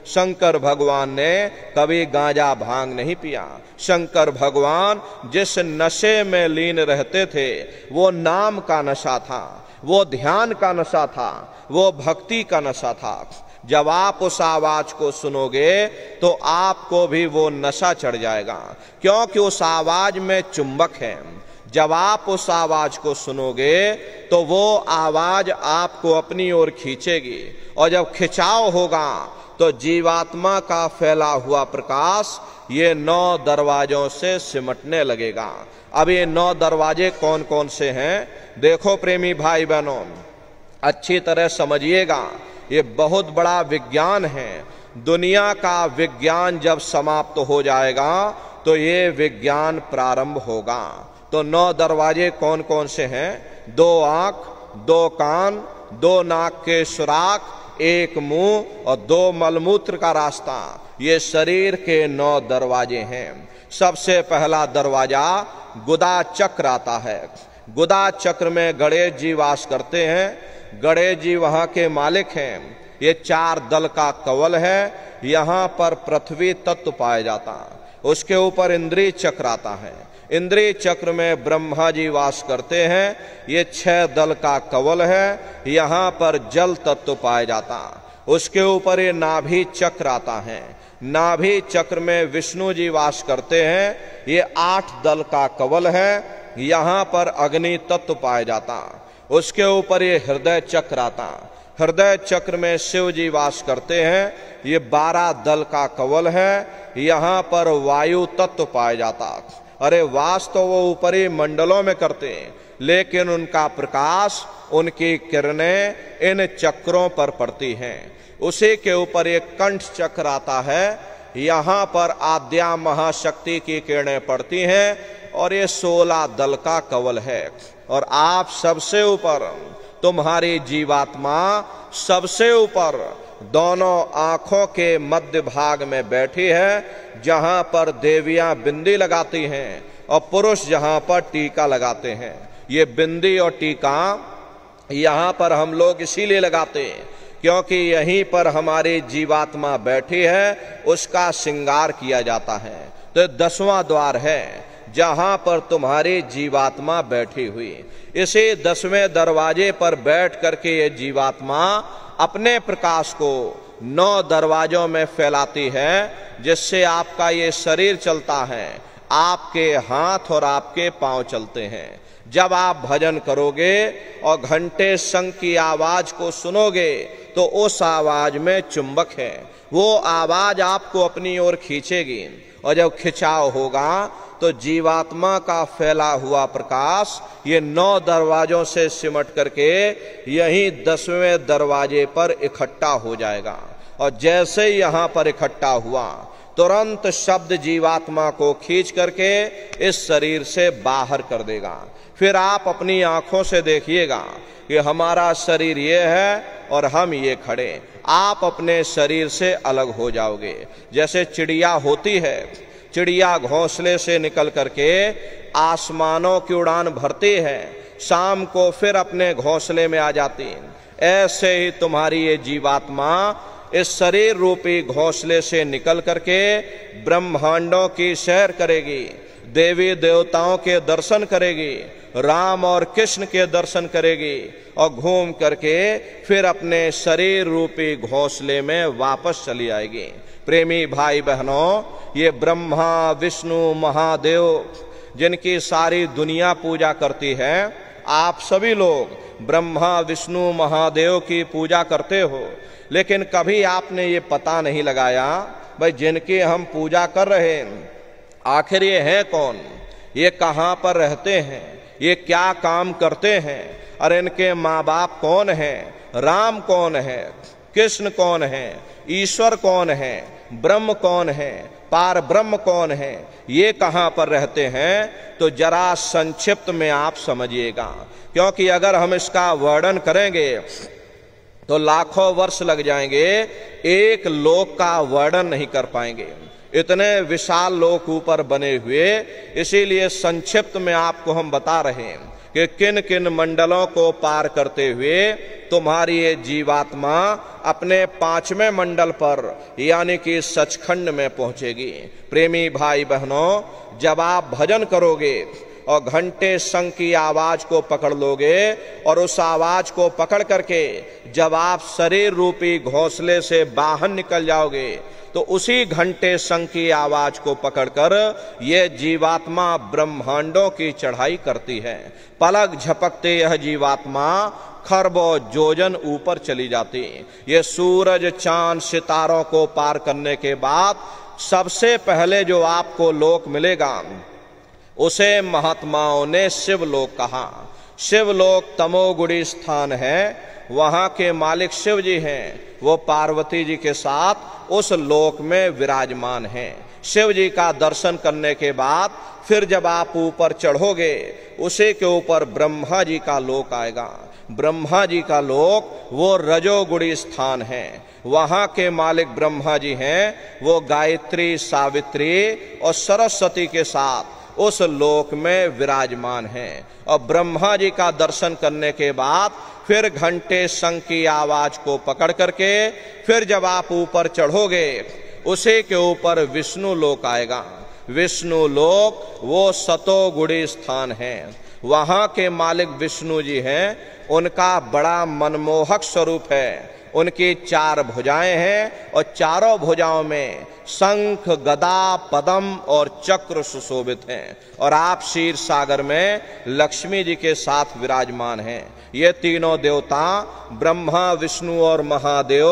शंकर भगवान ने कभी गांजा भांग नहीं पिया। शंकर भगवान जिस नशे में लीन रहते थे वो नाम का नशा था, वो ध्यान का नशा था, वो भक्ति का नशा था। जब आप उस आवाज को सुनोगे तो आपको भी वो नशा चढ़ जाएगा, क्योंकि उस आवाज में चुंबक है। जब आप उस आवाज को सुनोगे तो वो आवाज आपको अपनी ओर खींचेगी, और जब खिंचाव होगा तो जीवात्मा का फैला हुआ प्रकाश ये 9 दरवाजों से सिमटने लगेगा। अब ये 9 दरवाजे कौन कौन से हैं? देखो प्रेमी भाई बहनों, अच्छी तरह समझिएगा, ये बहुत बड़ा विज्ञान है। दुनिया का विज्ञान जब समाप्त हो जाएगा तो ये विज्ञान प्रारंभ होगा। तो 9 दरवाजे कौन कौन से हैं? 2 आंख, 2 कान, 2 नाक के सुराख, 1 मुंह और 2 मलमूत्र का रास्ता। ये शरीर के 9 दरवाजे हैं। सबसे पहला दरवाजा गुदा चक्र आता है। गुदा चक्र में गणेश जी वास करते हैं। गणेश जी वहां के मालिक हैं। ये 4 दल का कवल है। यहाँ पर पृथ्वी तत्व पाया जाता है। उसके ऊपर इंद्रिय चक्र आता है। इंद्रिय चक्र में ब्रह्मा जी वास करते हैं। ये 6 दल का कवल है। यहाँ पर जल तत्व पाया जाता। उसके ऊपर ये नाभि चक्र आता है। नाभि चक्र में विष्णु जी वास करते हैं। ये 8 दल का कवल है। यहाँ पर अग्नि तत्व पाया जाता। उसके ऊपर ये हृदय चक्र आता। हृदय चक्र में शिव जी वास करते हैं। ये 12 दल का कवल है। यहाँ पर वायु तत्व पाया जाता। अरे वास तो वो ऊपरी मंडलों में करते हैं, लेकिन उनका प्रकाश, उनकी किरणें इन चक्रों पर पड़ती हैं। उसी के ऊपर एक कंठ चक्र आता है। यहाँ पर आद्या महाशक्ति की किरणें पड़ती हैं और ये 16 दल का कवल है। और आप सबसे ऊपर, तुम्हारी जीवात्मा सबसे ऊपर दोनों आंखों के मध्य भाग में बैठी है, जहां पर देवियां बिंदी लगाती हैं और पुरुष जहां पर टीका लगाते हैं। ये बिंदी और टीका यहाँ पर हम लोग इसीलिए लगाते हैं क्योंकि यहीं पर हमारी जीवात्मा बैठी है, उसका श्रृंगार किया जाता है। तो 10वां द्वार है जहां पर तुम्हारी जीवात्मा बैठी हुई। इसी 10वें दरवाजे पर बैठ करके ये जीवात्मा अपने प्रकाश को 9 दरवाजों में फैलाती है, जिससे आपका ये शरीर चलता है, आपके हाथ और आपके पांव चलते हैं। जब आप भजन करोगे और घंटे शंख की आवाज को सुनोगे तो उस आवाज में चुंबक है, वो आवाज आपको अपनी ओर खींचेगी। और जब खिंचाव होगा तो जीवात्मा का फैला हुआ प्रकाश ये 9 दरवाजों से सिमट करके यही 10वें दरवाजे पर इकट्ठा हो जाएगा। और जैसे ही यहाँ पर इकट्ठा हुआ, तुरंत शब्द जीवात्मा को खींच करके इस शरीर से बाहर कर देगा। फिर आप अपनी आंखों से देखिएगा कि हमारा शरीर ये है और हम ये खड़े। आप अपने शरीर से अलग हो जाओगे। जैसे चिड़िया होती है, चिड़िया घोंसले से निकल करके आसमानों की उड़ान भरती है, शाम को फिर अपने घोंसले में आ जाती है। ऐसे ही तुम्हारी ये जीवात्मा इस शरीर रूपी घोंसले से निकल करके ब्रह्मांडों की सैर करेगी, देवी देवताओं के दर्शन करेगी, राम और कृष्ण के दर्शन करेगी और घूम करके फिर अपने शरीर रूपी घोंसले में वापस चली आएगी। प्रेमी भाई बहनों, ये ब्रह्मा विष्णु महादेव जिनकी सारी दुनिया पूजा करती है, आप सभी लोग ब्रह्मा विष्णु महादेव की पूजा करते हो, लेकिन कभी आपने ये पता नहीं लगाया भाई जिनकी हम पूजा कर रहे हैं आखिर ये हैं कौन, ये कहाँ पर रहते हैं, ये क्या काम करते हैं, और इनके माँ बाप कौन हैं, राम कौन है, कृष्ण कौन है, ईश्वर कौन है, ब्रह्म कौन है, पार ब्रह्म कौन है, ये कहाँ पर रहते हैं। तो जरा संक्षिप्त में आप समझिएगा, क्योंकि अगर हम इसका वर्णन करेंगे तो लाखों वर्ष लग जाएंगे, एक लोक का वर्णन नहीं कर पाएंगे, इतने विशाल लोक ऊपर बने हुए। इसीलिए संक्षिप्त में आपको हम बता रहे हैं कि किन किन मंडलों को पार करते हुए तुम्हारी ये जीवात्मा अपने 5वें मंडल पर यानी कि सचखंड में पहुंचेगी। प्रेमी भाई बहनों, जब आप भजन करोगे और घंटे शंख की आवाज को पकड़ लोगे और उस आवाज को पकड़ करके जब आप शरीर रूपी घोंसले से बाहर निकल जाओगे तो उसी घंटे शंख की आवाज को पकड़कर ये जीवात्मा ब्रह्मांडों की चढ़ाई करती है। पलक झपकते यह जीवात्मा खरबों जोजन ऊपर चली जाती। ये सूरज चांद सितारों को पार करने के बाद सबसे पहले जो आपको लोक मिलेगा उसे महात्माओं ने शिवलोक कहा। शिवलोक तमोगुणी स्थान है, वहां के मालिक शिव जी हैं, वो पार्वती जी के साथ उस लोक में विराजमान हैं। शिव जी का दर्शन करने के बाद फिर जब आप ऊपर चढ़ोगे उसी के ऊपर ब्रह्मा जी का लोक आएगा। ब्रह्मा जी का लोक वो रजोगुणी स्थान है, वहां के मालिक ब्रह्मा जी हैं, वो गायत्री सावित्री और सरस्वती के साथ उस लोक में विराजमान हैं। और ब्रह्मा जी का दर्शन करने के बाद फिर घंटे शंख की आवाज को पकड़ करके फिर जब आप ऊपर चढ़ोगे उसी के ऊपर विष्णु लोक आएगा। विष्णु लोक वो सतोगुणी स्थान है, वहां के मालिक विष्णु जी हैं, उनका बड़ा मनमोहक स्वरूप है। उनकी 4 भुजाएं हैं और चारों भुजाओं में शंख गदा पद्म और चक्र सुशोभित हैं। और आप क्षीर सागर में लक्ष्मी जी के साथ विराजमान हैं। ये तीनों देवता ब्रह्मा विष्णु और महादेव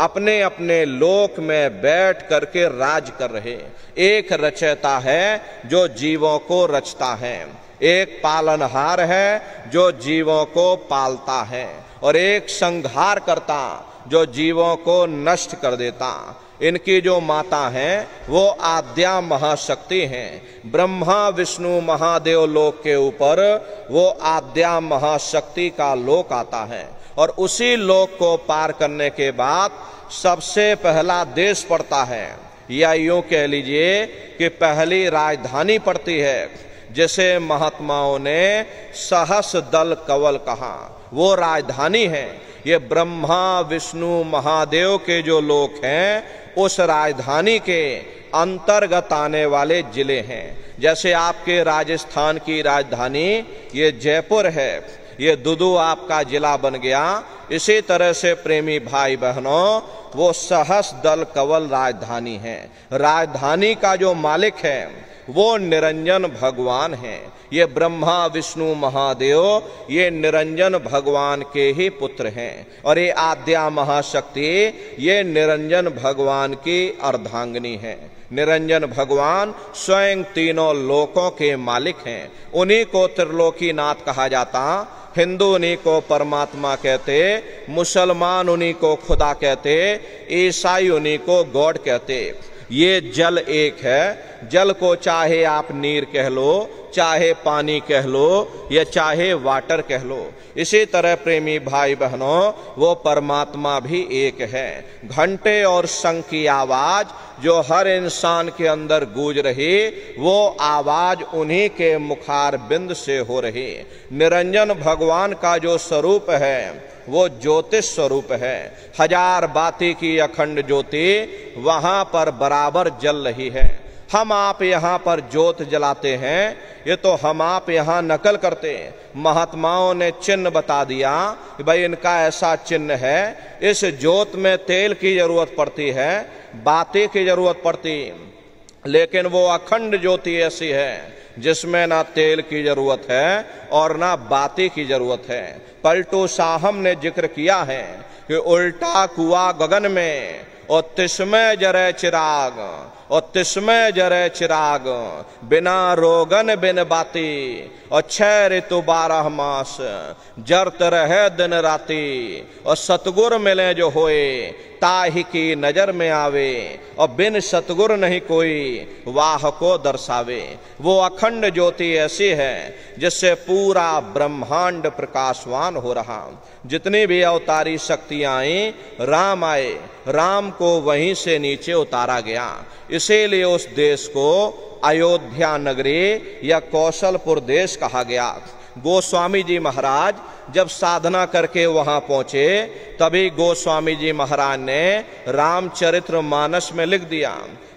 अपने अपने लोक में बैठ करके राज कर रहे। एक रचयिता है जो जीवों को रचता है, एक पालनहार है जो जीवों को पालता है, और एक संहार करता जो जीवों को नष्ट कर देता। इनकी जो माता हैं वो आद्या महाशक्ति हैं। ब्रह्मा विष्णु महादेव लोक के ऊपर वो आद्या महाशक्ति का लोक आता है, और उसी लोक को पार करने के बाद सबसे पहला देश पड़ता है, या यूं कह लीजिए कि पहली राजधानी पड़ती है, जिसे महात्माओं ने सहस दल कवल कहा। वो राजधानी है, ये ब्रह्मा विष्णु महादेव के जो लोक हैं उस राजधानी के अंतर्गत आने वाले जिले हैं। जैसे आपके राजस्थान की राजधानी ये जयपुर है, ये दुदू आपका जिला बन गया। इसी तरह से प्रेमी भाई बहनों वो सहस दल कवल राजधानी है। राजधानी का जो मालिक है वो निरंजन भगवान है। ये ब्रह्मा विष्णु महादेव ये निरंजन भगवान के ही पुत्र हैं, और ये आद्या महाशक्ति ये निरंजन भगवान की अर्धांगिनी है। निरंजन भगवान स्वयं तीनों लोकों के मालिक हैं। उन्हीं को त्रिलोकीनाथ कहा जाता। हिंदू उन्हीं को परमात्मा कहते, मुसलमान उन्हीं को खुदा कहते, ईसाई उन्हीं को गॉड कहते। ये जल एक है, जल को चाहे आप नीर कह लो, चाहे पानी कह लो, या चाहे वाटर कह लो। इसी तरह प्रेमी भाई बहनों वो परमात्मा भी एक है। घंटे और शंख की आवाज जो हर इंसान के अंदर गूंज रही वो आवाज उन्हीं के मुखार बिंद से हो रही। निरंजन भगवान का जो स्वरूप है वो ज्योतिष स्वरूप है। 1000 बाती की अखंड ज्योति वहां पर बराबर जल रही है। हम आप यहाँ पर ज्योत जलाते हैं, ये तो हम आप यहाँ नकल करते। महात्माओं ने चिन्ह बता दिया कि भाई इनका ऐसा चिन्ह है, इस ज्योत में तेल की जरूरत पड़ती है, बाती की जरूरत पड़ती, लेकिन वो अखंड ज्योति ऐसी है जिसमें ना तेल की जरूरत है और ना बाती की जरूरत है। पलटू साहब ने जिक्र किया है कि उल्टा कुआं गगन में और तिस्मय जरे चिराग, और तिस्मय जरे चिराग, बिना रोगन बिन बाती, और 6 ऋतु 12 मास जरत रहे दिन राती, और सतगुर मिले जो होए ताहि की नजर में आवे, और बिन सतगुर नहीं कोई वाह को दर्शावे। वो अखंड ज्योति ऐसी है जिससे पूरा ब्रह्मांड प्रकाशवान हो रहा। जितनी भी अवतारी शक्तियां आई, राम आए, राम को वहीं से नीचे उतारा गया। इसीलिए उस देश को अयोध्या नगरी या कौशलपुर देश कहा गया। गोस्वामी जी महाराज जब साधना करके वहां पहुंचे, तभी गोस्वामी जी महाराज ने रामचरितमानस में लिख दिया।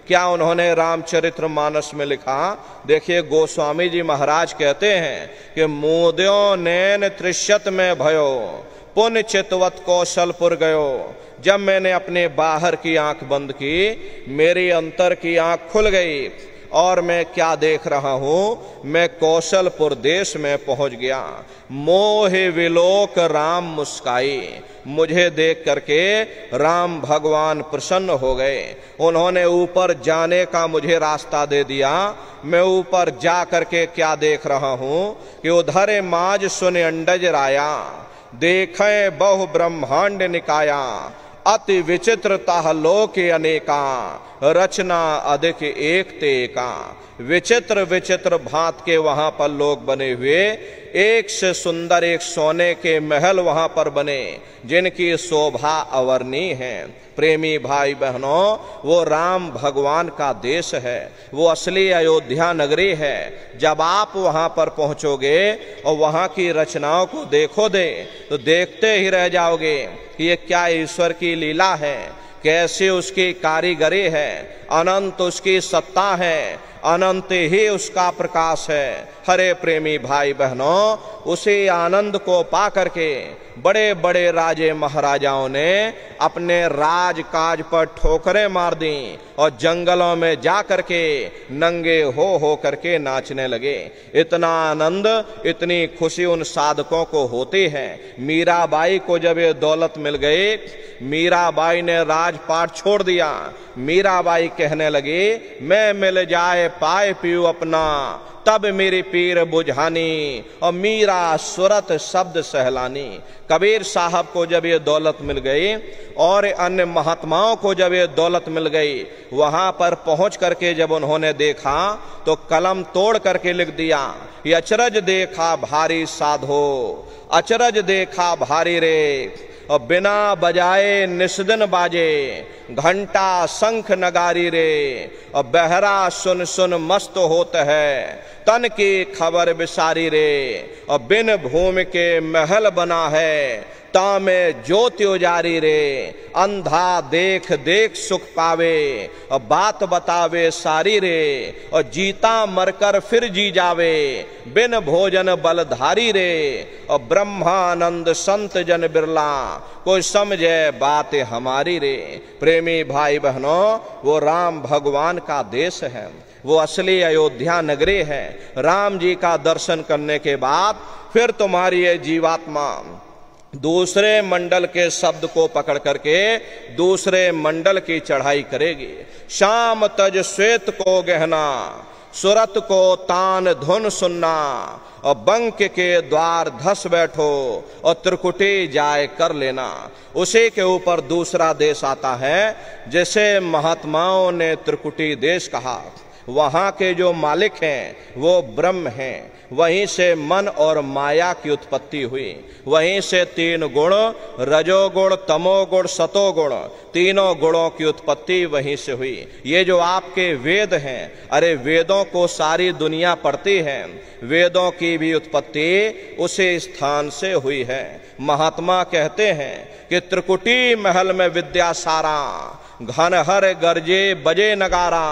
क्या उन्होंने रामचरितमानस में लिखा? देखिए, गोस्वामी जी महाराज कहते हैं कि मोद्यो नैन त्रिशत में भयो, पुण्य चितवत कौशलपुर गयो। जब मैंने अपने बाहर की आंख बंद की, मेरी अंतर की आंख खुल गई और मैं क्या देख रहा हूं, मैं कौशलपुर देश में पहुंच गया। मोहे विलोक राम मुस्काई, मुझे देख करके राम भगवान प्रसन्न हो गए। उन्होंने ऊपर जाने का मुझे रास्ता दे दिया। मैं ऊपर जा करके क्या देख रहा हूं कि उधर माज सुन अंडज राया, देखे बहु ब्रह्मांड निकाया, अति विचित्रता लोके अनेका, रचना अधिक एक ते एका। विचित्र विचित्र भांत के वहां पर लोग बने हुए, एक से सुंदर एक सोने के महल वहां पर बने जिनकी शोभा अवर्णीय है। प्रेमी भाई बहनों, वो राम भगवान का देश है, वो असली अयोध्या नगरी है। जब आप वहां पर पहुंचोगे और वहां की रचनाओं को देखोगे तो देखते ही रह जाओगे कि ये क्या ईश्वर की लीला है, कैसे उसकी कारीगरी है, अनंत उसकी सत्ता है, अनंत ही उसका प्रकाश है। हरे प्रेमी भाई बहनों, उसी आनंद को पा करके बड़े बड़े राजे महाराजाओं ने अपने राजकाज पर ठोकरें मार दी और जंगलों में जा करके नंगे हो करके नाचने लगे। इतना आनंद, इतनी खुशी उन साधकों को होती है। मीराबाई को जब ये दौलत मिल गई, मीराबाई ने राजपाट छोड़ दिया। मीराबाई कहने लगी, मैं मिल जाए पाए पीऊ अपना, तब मेरी पीर बुझानी, और मीरा सुरत शब्द सहलानी। कबीर साहब को जब ये दौलत मिल गई और अन्य महात्माओं को जब ये दौलत मिल गई, वहां पर पहुंच करके जब उन्होंने देखा तो कलम तोड़ करके लिख दिया, ये अचरज देखा भारी साधो, अचरज देखा भारी रे, और बिना बजाए निस्दिन बाजे, घंटा शंख नगारी रे, और बहरा सुन सुन मस्त होत है, तन की खबर बिसारी रे, और बिन भूमि के महल बना है, तामे ज्योति उजारी रे, अंधा देख देख सुख पावे, और बात बतावे सारी रे, और जीता मरकर फिर जी जावे, बिन भोजन बलधारी रे, और ब्रह्मानंद संत जन बिरला, कोई समझे बात हमारी रे। प्रेमी भाई बहनों, वो राम भगवान का देश है, वो असली अयोध्या नगरी है। राम जी का दर्शन करने के बाद फिर तुम्हारी ये जीवात्मा दूसरे मंडल के शब्द को पकड़ करके दूसरे मंडल की चढ़ाई करेगी। शाम तज श्वेत को गहना, सुरत को तान धुन सुनना, और बंक के द्वार धस बैठो, और त्रिकुटी जाए कर लेना। उसी के ऊपर दूसरा देश आता है जिसे महात्माओं ने त्रिकुटी देश कहा। वहां के जो मालिक हैं वो ब्रह्म हैं, वहीं से मन और माया की उत्पत्ति हुई, वहीं से 3 गुण, रजोगुण, तमोगुण, सतोगुण, तीनों गुणों की उत्पत्ति वहीं से हुई। ये जो आपके वेद हैं, अरे वेदों को सारी दुनिया पढ़ती है, वेदों की भी उत्पत्ति उसी स्थान से हुई है। महात्मा कहते हैं कि त्रिकुटी महल में विद्या सारा, घन हर गरजे बजे नगारा,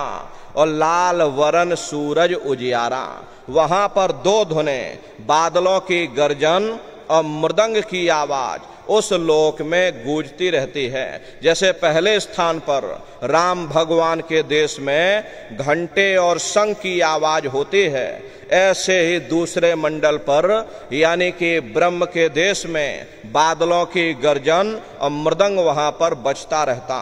और लाल वरण सूरज उजियारा। वहां पर दो धुनें, बादलों की गर्जन और मृदंग की आवाज उस लोक में गूंजती रहती है। जैसे पहले स्थान पर राम भगवान के देश में घंटे और शंख की आवाज होती है, ऐसे ही दूसरे मंडल पर यानी कि ब्रह्म के देश में बादलों की गर्जन और मृदंग वहां पर बजता रहता।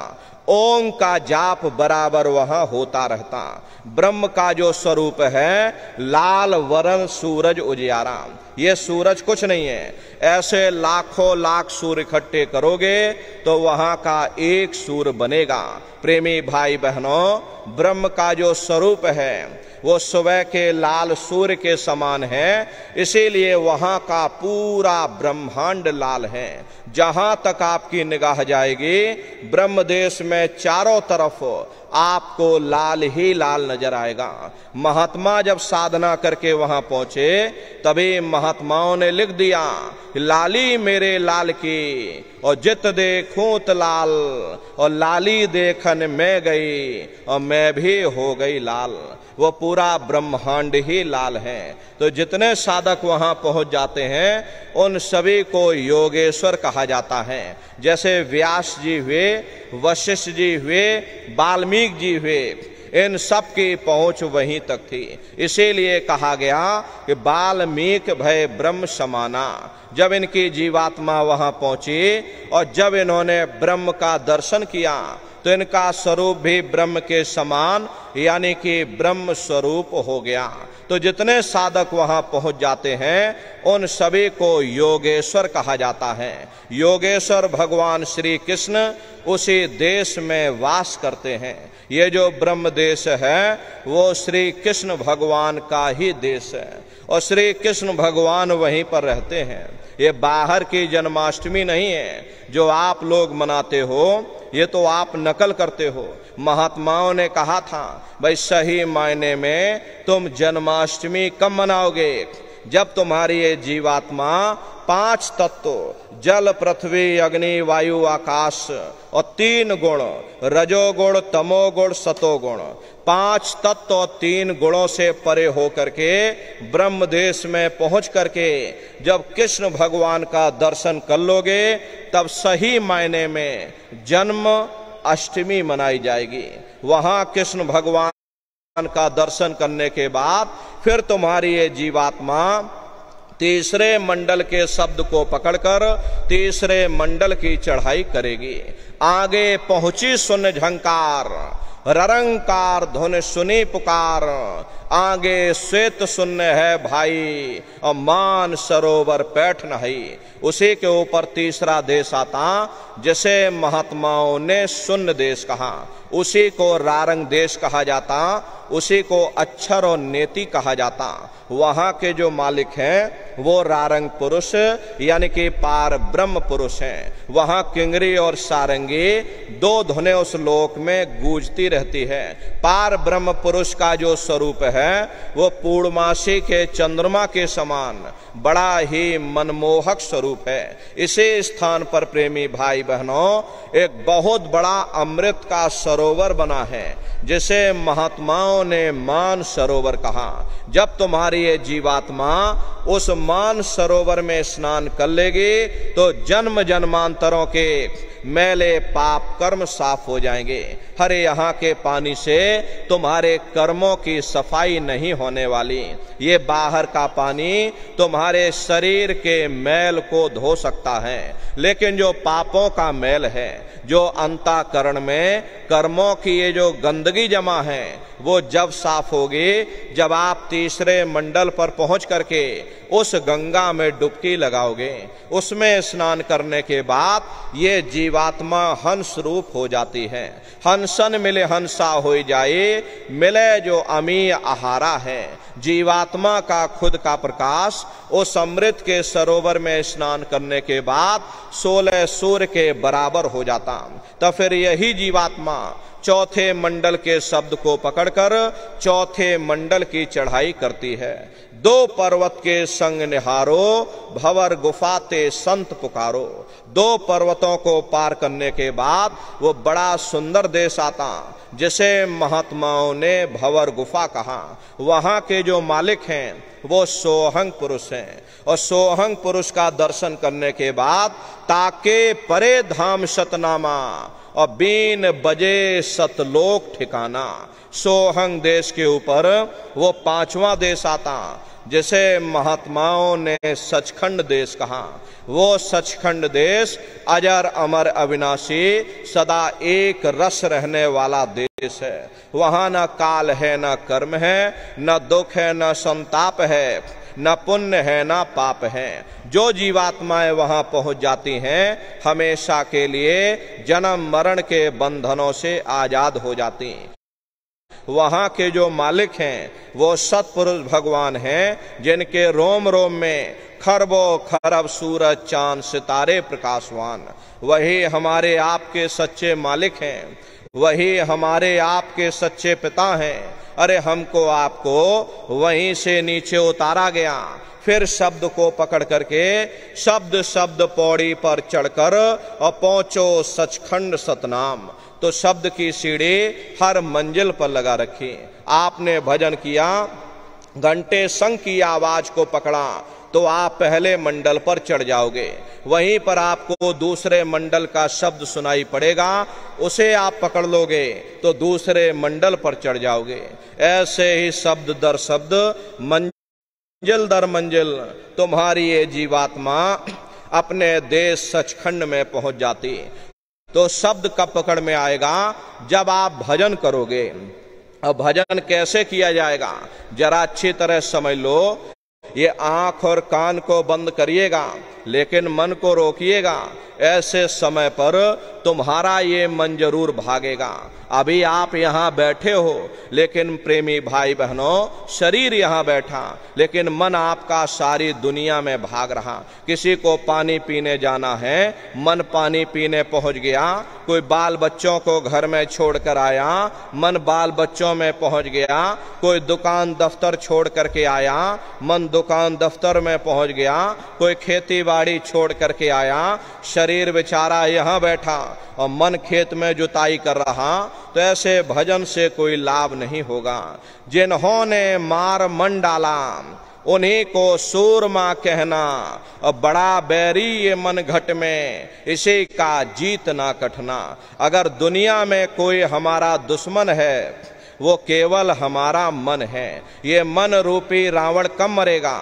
ओम का जाप बराबर वहां होता रहता। ब्रह्म का जो स्वरूप है लाल वरण सूरज उजियारा। ये सूरज कुछ नहीं है, ऐसे लाखों लाख सूर्य इकट्ठे करोगे तो वहां का एक सूर्य बनेगा। प्रेमी भाई बहनों, ब्रह्म का जो स्वरूप है वो सुबह के लाल सूर्य के समान है, इसीलिए वहां का पूरा ब्रह्मांड लाल है। जहां तक आपकी निगाह जाएगी ब्रह्म देश में चारों तरफ आपको लाल ही लाल नजर आएगा। महात्मा जब साधना करके वहां पहुंचे तभी महात्माओं ने लिख दिया, लाली मेरे लाल की और जित देखूं त लाल, और लाली देखन मैं गई और मैं भी हो गई लाल। वो पूरा ब्रह्मांड ही लाल है। तो जितने साधक वहां पहुंच जाते हैं उन सभी को योगेश्वर कहा जाता है। जैसे व्यास जी हुए, वशिष्ठ जी हुए, वाल्मीकि जी हुए, इन सब की पहुंच वहीं तक थी। इसीलिए कहा गया कि वाल्मीकि भय ब्रह्म समाना। जब इनकी जीवात्मा वहां पहुंची और जब इन्होंने ब्रह्म का दर्शन किया तो इनका स्वरूप भी ब्रह्म के समान यानी कि ब्रह्म स्वरूप हो गया। तो जितने साधक वहां पहुंच जाते हैं उन सभी को योगेश्वर कहा जाता है। योगेश्वर भगवान श्री कृष्ण उसी देश में वास करते हैं। ये जो ब्रह्म देश है वो श्री कृष्ण भगवान का ही देश है और श्री कृष्ण भगवान वहीं पर रहते हैं। ये बाहर की जन्माष्टमी नहीं है जो आप लोग मनाते हो, ये तो आप नकल करते हो। महात्माओं ने कहा था भाई सही मायने में तुम जन्माष्टमी कब मनाओगे? जब तुम्हारी ये जीवात्मा पांच तत्व जल पृथ्वी अग्नि वायु आकाश और तीन गुण रजोगुण तमोगुण सतोगुण, पांच तत्व और तीन गुणों से परे होकर के ब्रह्म देश में पहुंच करके जब कृष्ण भगवान का दर्शन कर लोगे तब सही मायने में जन्म अष्टमी मनाई जाएगी। वहां कृष्ण भगवान का दर्शन करने के बाद फिर तुम्हारी ये जीवात्मा तीसरे मंडल के शब्द को पकड़कर तीसरे मंडल की चढ़ाई करेगी। आगे पहुंची सुन झंकार, ररंकार धुन सुनी पुकार, आगे श्वेत शून्य है भाई और मान सरोवर पैठ नहीं। उसी के ऊपर तीसरा देश आता जिसे महात्माओं ने शून्य देश कहा, उसी को रारंग देश कहा जाता, उसी को अक्षर और नेति कहा जाता। वहां के जो मालिक हैं वो रारंग पुरुष यानी कि पार ब्रह्म पुरुष हैं। वहां किंगरी और सारंगी दो धुनें उस लोक में गूंजती रहती है। पार ब्रह्म पुरुष का जो स्वरूप है वो पूर्णमासी के चंद्रमा के समान बड़ा ही मनमोहक स्वरूप है। इसी स्थान पर प्रेमी भाई बहनों एक बहुत बड़ा अमृत का सरोवर बना है जिसे महात्माओं ने मान सरोवर कहा। जब तुम्हारी ये जीवात्मा उस मान सरोवर में स्नान कर लेगी तो जन्म जन्मांतरों के मैले पाप कर्म साफ हो जाएंगे। हरे यहाँ के पानी से तुम्हारे कर्मों की सफाई नहीं होने वाली। ये बाहर का पानी तुम्हारे शरीर के मैल को धो सकता है, लेकिन जो पापों का मैल है, जो अंतःकरण में कर्मों की ये जो गंदगी जमा है, वो जब साफ होगी जब आप तीसरे मंडल पर पहुंच करके उस गंगा में डुबकी लगाओगे। उसमें स्नान करने के बाद ये जीवात्मा हंस रूप हो जाती है। हंसन मिले हंसा हो जाए, मिले जो अमी आहारा है। जीवात्मा का खुद का प्रकाश उस अमृत के सरोवर में स्नान करने के बाद 16 सूर्य के बराबर हो जाता। तो फिर यही जीवात्मा चौथे मंडल के शब्द को पकड़कर चौथे मंडल की चढ़ाई करती है। दो पर्वत के संग निहारो, भंवर गुफा ते संत पुकारो। दो पर्वतों को पार करने के बाद वो बड़ा सुंदर देश आता जिसे महात्माओं ने भंवर गुफा कहा। वहां के जो मालिक हैं वो सोहंग पुरुष हैं, और सोहंग पुरुष का दर्शन करने के बाद ताके परे धाम सतनामा, और बीन बजे सतलोक ठिकाना। सोहंग देश के ऊपर वो पांचवा देश आता जिसे महात्माओं ने सचखंड देश कहा। वो सचखंड देश अजर अमर अविनाशी सदा एक रस रहने वाला देश है। वहां न काल है, न कर्म है, न दुख है, न संताप है, न पुण्य है, न पाप है। जो जीवात्माएं वहां पहुंच जाती हैं हमेशा के लिए जन्म मरण के बंधनों से आजाद हो जाती हैं। वहां के जो मालिक हैं वो सतपुरुष भगवान हैं जिनके रोम रोम में खरबों खरब सूरज चांद सितारे प्रकाशवान। वही हमारे आपके सच्चे मालिक हैं, वही हमारे आपके सच्चे पिता हैं। अरे हमको आपको वहीं से नीचे उतारा गया, फिर शब्द को पकड़ करके शब्द शब्द पौड़ी पर चढ़कर और पहुंचो सचखंड सतनाम। तो शब्द की सीढ़ी हर मंजिल पर लगा रखी। आपने भजन किया, घंटे संग की आवाज को पकड़ा तो आप पहले मंडल पर चढ़ जाओगे। वहीं पर आपको दूसरे मंडल का शब्द सुनाई पड़ेगा, उसे आप पकड़ लोगे तो दूसरे मंडल पर चढ़ जाओगे। ऐसे ही शब्द दर शब्द, मंजिल दर मंजिल तुम्हारी ये जीवात्मा अपने देश सचखंड में पहुंच जाती। तो शब्द कब पकड़ में आएगा? जब आप भजन करोगे। अब भजन कैसे किया जाएगा जरा अच्छी तरह समझ लो। ये आंख और कान को बंद करिएगा लेकिन मन को रोकिएगा। ऐसे समय पर तुम्हारा ये मन जरूर भागेगा। अभी आप यहाँ बैठे हो लेकिन प्रेमी भाई बहनों शरीर यहाँ बैठा लेकिन मन आपका सारी दुनिया में भाग रहा। किसी को पानी पीने जाना है, मन पानी पीने पहुंच गया। कोई बाल बच्चों को घर में छोड़कर आया, मन बाल बच्चों में पहुंच गया। कोई दुकान दफ्तर छोड़ करके आया, मन दुकान दफ्तर में पहुंच गया। कोई खेती बाड़ी छोड़ करके आया, शरीर बेचारा यहाँ बैठा और मन खेत में जुताई कर रहा। तो ऐसे भजन से कोई लाभ नहीं होगा। जिन्होंने मार मन डाला उन्हीं को सूरमा कहना, और बड़ा बैरी ये मन घट में इसी का जीतना कठना। अगर दुनिया में कोई हमारा दुश्मन है वो केवल हमारा मन है। ये मन रूपी रावण कब मरेगा?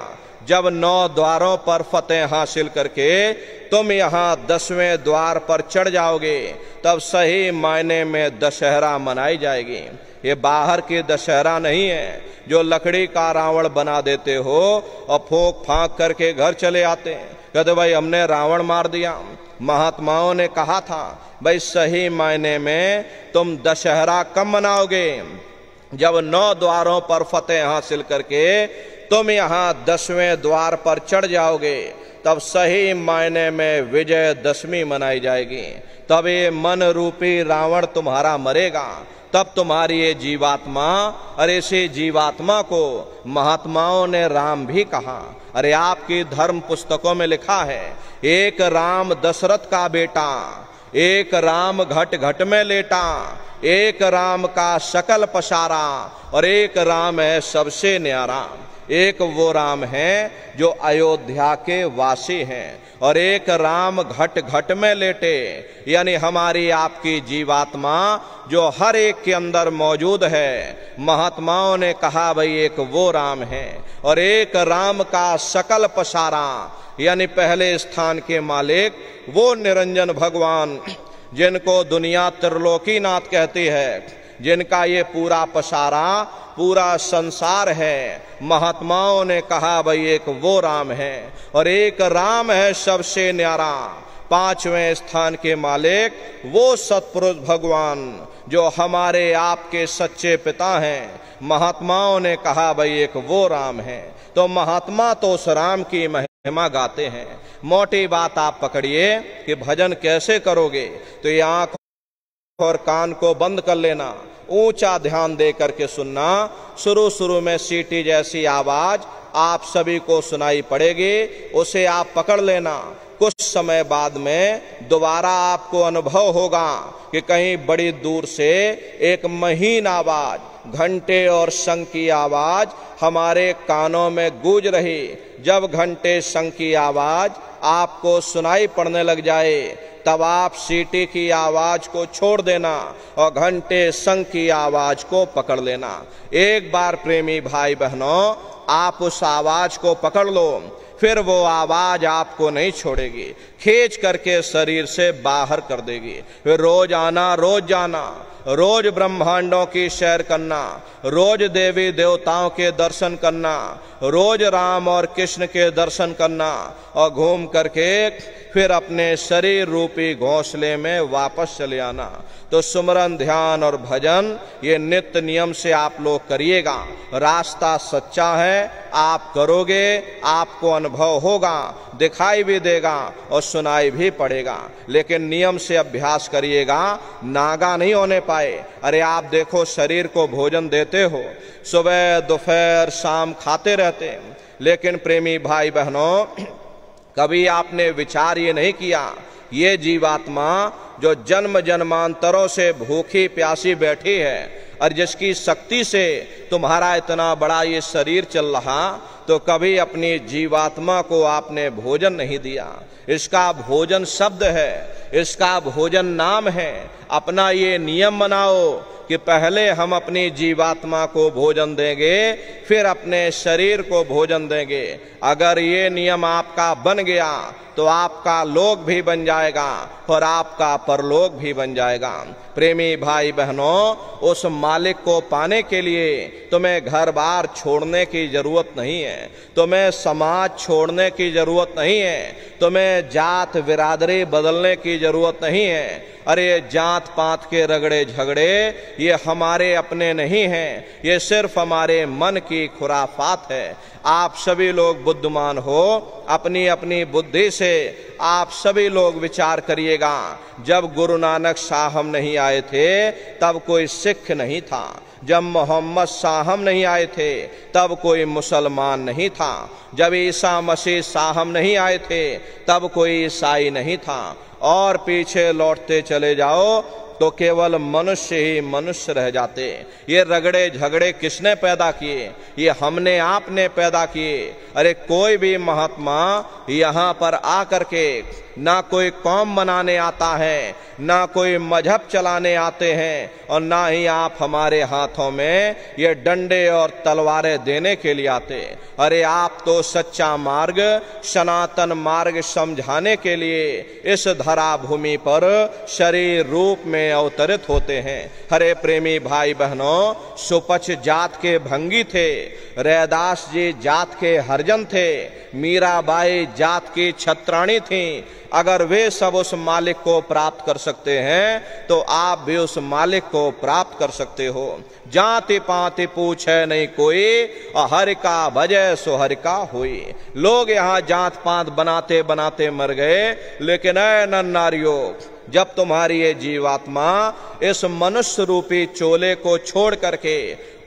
जब 9 द्वारों पर फतेह हासिल करके तुम यहाँ 10वें द्वार पर चढ़ जाओगे, तब सही मायने में दशहरा मनाई जाएगी। ये बाहर की दशहरा नहीं है जो लकड़ी का रावण बना देते हो और फूंक फांक करके घर चले आते हैं, कहते भाई हमने रावण मार दिया। महात्माओं ने कहा था भाई सही मायने में तुम दशहरा कब मनाओगे? जब 9 द्वारों पर फतेह हासिल करके तुम यहाँ 10वें द्वार पर चढ़ जाओगे, तब सही मायने में विजयदशमी मनाई जाएगी। तब ये मन रूपी रावण तुम्हारा मरेगा। तब तुम्हारी ये जीवात्मा, अरे इसी जीवात्मा को महात्माओं ने राम भी कहा। अरे आपकी धर्म पुस्तकों में लिखा है, एक राम दशरथ का बेटा, एक राम घट घट में लेटा, एक राम का सकल पसारा, और एक राम है सबसे न्यारा। एक वो राम है जो अयोध्या के वासी हैं, और एक राम घट घट में लेटे, यानी हमारी आपकी जीवात्मा जो हर एक के अंदर मौजूद है। महात्माओं ने कहा भाई एक वो राम है, और एक राम का सकल पसारा, यानी पहले स्थान के मालिक वो निरंजन भगवान जिनको दुनिया त्रिलोकीनाथ कहती है, जिनका ये पूरा पसारा पूरा संसार है। महात्माओं ने कहा भाई एक वो राम है, और एक राम है सबसे न्यारा। 5वें स्थान के मालिक वो सतपुरुष भगवान जो हमारे आपके सच्चे पिता हैं। महात्माओं ने कहा भाई एक वो राम है। तो महात्मा तो उस राम की महिमा गाते हैं। मोटी बात आप पकड़िए कि भजन कैसे करोगे, तो ये आंख और कान को बंद कर लेना, ऊंचा ध्यान दे करके सुनना। शुरू शुरू में सीटी जैसी आवाज आप सभी को सुनाई पड़ेगी, उसे आप पकड़ लेना। कुछ समय बाद में दोबारा आपको अनुभव होगा कि कहीं बड़ी दूर से एक महीन आवाज, घंटे और शंख की आवाज हमारे कानों में गूंज रही। जब घंटे शंख की आवाज आपको सुनाई पड़ने लग जाए, तब आप सीटी की आवाज को छोड़ देना और घंटे शंख की आवाज को पकड़ लेना। एक बार प्रेमी भाई बहनों, आप उस आवाज को पकड़ लो, फिर वो आवाज आपको नहीं छोड़ेगी, खींच करके शरीर से बाहर कर देगी। फिर रोज आना, रोज जाना, रोज ब्रह्मांडों की सैर करना, रोज देवी देवताओं के दर्शन करना, रोज राम और कृष्ण के दर्शन करना और घूम करके फिर अपने शरीर रूपी घोंसले में वापस चले आना। तो सुमरन, ध्यान और भजन ये नित्य नियम से आप लोग करिएगा। रास्ता सच्चा है, आप करोगे, आपको अनुभव होगा, दिखाई भी देगा और सुनाई भी पड़ेगा। लेकिन नियम से अभ्यास करिएगा, नागा नहीं होने पाए। अरे आप देखो, शरीर को भोजन देते हो, सुबह दोपहर शाम खाते रहते हैं, लेकिन प्रेमी भाई बहनों, कभी आपने विचार ये नहीं किया, ये जीवात्मा जो जन्म जन्मांतरों से भूखी प्यासी बैठी है और जिसकी शक्ति से तुम्हारा इतना बड़ा ये शरीर चल रहा, तो कभी अपनी जीवात्मा को आपने भोजन नहीं दिया। इसका भोजन शब्द है, इसका भोजन नाम है। अपना ये नियम बनाओ कि पहले हम अपनी जीवात्मा को भोजन देंगे, फिर अपने शरीर को भोजन देंगे। अगर ये नियम आपका बन गया तो आपका लोक भी बन जाएगा और आपका परलोक भी बन जाएगा। प्रेमी भाई बहनों, उस मालिक को पाने के लिए तुम्हें घर बार छोड़ने की जरूरत नहीं है, तुम्हें समाज छोड़ने की जरूरत नहीं है, तुम्हें जात बिरादरी बदलने की जरूरत नहीं है। अरे जात पात के रगड़े झगड़े ये हमारे अपने नहीं हैं, ये सिर्फ हमारे मन की खुराफात है। आप सभी लोग बुद्धिमान हो, अपनी अपनी बुद्धि से आप सभी लोग विचार करिएगा। जब गुरु नानक साहब नहीं आए थे तब कोई सिख नहीं था, जब मोहम्मद साहब नहीं आए थे तब कोई मुसलमान नहीं था, जब ईसा मसीह साहब नहीं आए थे तब कोई ईसाई नहीं था। और पीछे लौटते चले जाओ तो केवल मनुष्य ही मनुष्य रह जाते। ये रगड़े झगड़े किसने पैदा किए? ये हमने आपने पैदा किए। अरे कोई भी महात्मा यहाँ पर आकर के ना कोई कौम बनाने आता है, ना कोई मजहब चलाने आते हैं, और ना ही आप हमारे हाथों में ये डंडे और तलवारें देने के लिए आते। अरे आप तो सच्चा मार्ग, सनातन मार्ग समझाने के लिए इस धरा भूमि पर शरीर रूप में अवतरित होते हैं। हरे प्रेमी भाई बहनों, सुपच जात के भंगी थे, रैदास जी जात के हरजन थे, मीराबाई जात की छत्राणी थी। अगर वे सब उस मालिक को प्राप्त कर सकते हैं तो आप भी उस मालिक को प्राप्त कर सकते हो। जाति पाति पूछे नहीं कोई, और हरि का भजय सो हरि का हुई। लोग यहाँ जात पात बनाते बनाते मर गए, लेकिन ऐ नर नारियों, जब तुम्हारी ये जीवात्मा इस मनुष्य रूपी चोले को छोड़ करके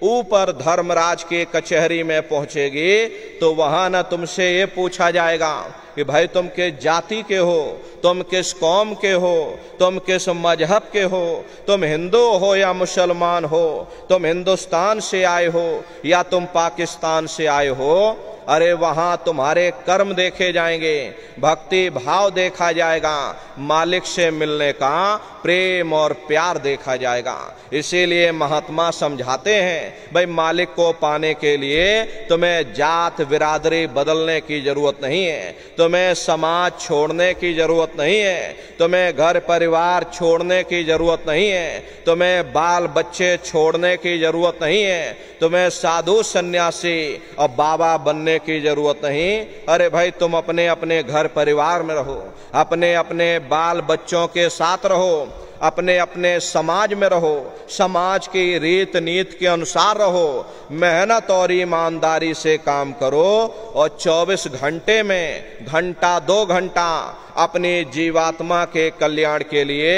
ऊपर धर्मराज के कचहरी में पहुंचेगी तो वहां न तुमसे ये पूछा जाएगा कि भाई तुम किस जाति के हो, तुम किस कौम के हो, तुम किस मजहब के हो, तुम हिंदू हो या मुसलमान हो, तुम हिंदुस्तान से आए हो या तुम पाकिस्तान से आए हो। अरे वहां तुम्हारे कर्म देखे जाएंगे, भक्ति भाव देखा जाएगा, मालिक से मिलने का प्रेम और प्यार देखा जाएगा। इसीलिए महात्मा समझाते हैं, भाई मालिक को पाने के लिए तुम्हें जात बिरादरी बदलने की जरूरत नहीं है, तुम्हें समाज छोड़ने की जरूरत नहीं है, तुम्हें घर परिवार छोड़ने की जरूरत नहीं है, तुम्हें बाल बच्चे छोड़ने की जरूरत नहीं है, तुम्हें साधु सन्यासी और बाबा बनने की जरूरत नहीं। अरे भाई तुम अपने अपने घर परिवार में रहो, अपने अपने बाल बच्चों के साथ रहो, अपने अपने समाज में रहो, समाज की रीत नीति के अनुसार रहो, मेहनत और ईमानदारी से काम करो और 24 घंटे में घंटा 2 घंटा अपनी जीवात्मा के कल्याण के लिए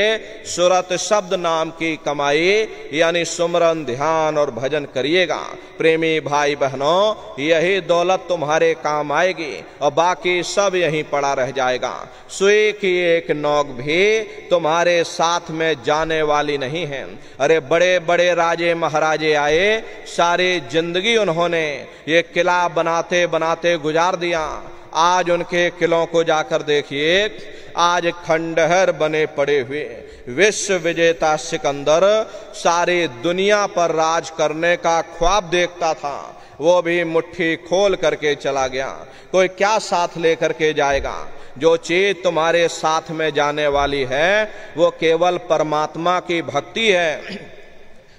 सुरत शब्द नाम की कमाई यानी सुमरन, ध्यान और भजन करिएगा। प्रेमी भाई बहनों, यही दौलत तुम्हारे काम आएगी और बाकी सब यहीं पड़ा रह जाएगा। सुई की एक नोक भी तुम्हारे साथ में जाने वाली नहीं है। अरे बड़े बड़े राजे महाराजे आए, सारी जिंदगी उन्होंने ये किला बनाते बनाते गुजार दिया। आज उनके किलों को जाकर देखिए, आज खंडहर बने पड़े हुए। विश्व विजेता सिकंदर सारी दुनिया पर राज करने का ख्वाब देखता था, वो भी मुट्ठी खोल करके चला गया। कोई क्या साथ लेकर के जाएगा? जो चीज तुम्हारे साथ में जाने वाली है वो केवल परमात्मा की भक्ति है,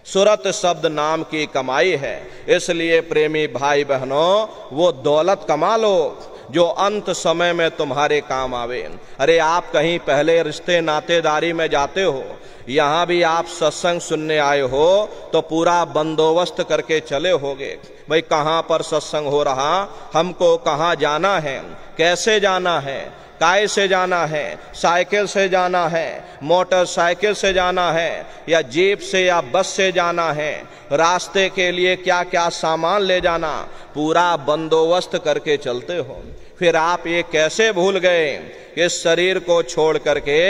सुरत शब्द नाम की कमाई है। इसलिए प्रेमी भाई बहनों, वो दौलत कमा लो जो अंत समय में तुम्हारे काम आवे। अरे आप कहीं पहले रिश्ते नातेदारी में जाते हो, यहाँ भी आप सत्संग सुनने आए हो तो पूरा बंदोबस्त करके चले होगे। भाई कहाँ पर सत्संग हो रहा, हमको कहाँ जाना है, कैसे जाना है, काय से जाना है, साइकिल से जाना है, मोटरसाइकिल से जाना है या जीप से या बस से जाना है, रास्ते के लिए क्या क्या सामान ले जाना, पूरा बंदोबस्त करके चलते हो। फिर आप ये कैसे भूल गए कि शरीर को छोड़ करके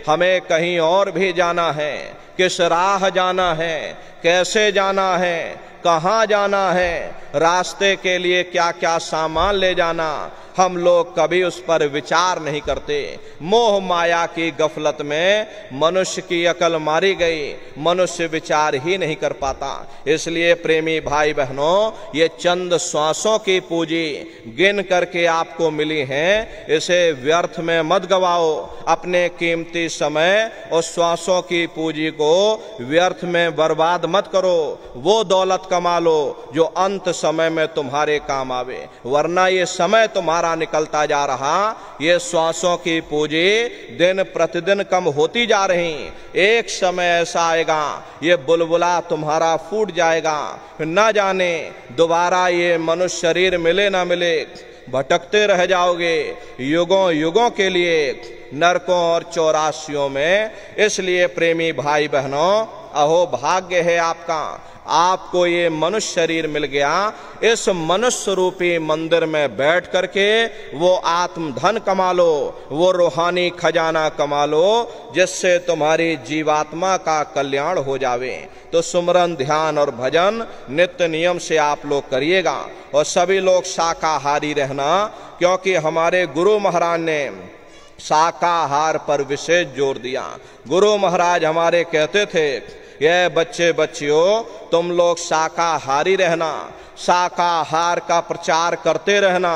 हमें कहीं और भी जाना है, किस राह जाना है, कैसे जाना है, कहाँ जाना है, रास्ते के लिए क्या क्या सामान ले जाना, हम लोग कभी उस पर विचार नहीं करते। मोह माया की गफलत में मनुष्य की अकल मारी गई, मनुष्य विचार ही नहीं कर पाता। इसलिए प्रेमी भाई बहनों, ये चंद श्वासों की पूंजी गिन करके आपको मिली हैं, इसे व्यर्थ में मत गवाओ। अपने कीमती समय और श्वासों की पूंजी को व्यर्थ में बर्बाद मत करो। वो दौलत कमा लो जो अंत समय में तुम्हारे काम आवे, वरना ये समय तुम्हारा निकलता जा रहा, ये श्वासों की पूंजी दिन प्रतिदिन कम होती जा रही। एक समय ऐसा आएगा ये बुलबुला तुम्हारा फूट जाएगा, न जाने दोबारा ये मनुष्य शरीर मिले ना मिले, भटकते रह जाओगे युगों युगों के लिए नरकों और चौरासियों में। इसलिए प्रेमी भाई बहनों, अहो भाग्य है आपका, आपको ये मनुष्य शरीर मिल गया। इस मनुष्य रूपी मंदिर में बैठ करके वो आत्म धन कमा लो, वो रूहानी खजाना कमा लो, जिससे तुम्हारी जीवात्मा का कल्याण हो जावे। तो सुमरन, ध्यान और भजन नित्य नियम से आप लोग करिएगा और सभी लोग शाकाहारी रहना, क्योंकि हमारे गुरु महाराज ने शाकाहार पर विशेष जोर दिया। गुरु महाराज हमारे कहते थे, ये बच्चे बच्चियों तुम लोग शाकाहारी रहना, शाकाहार का प्रचार करते रहना,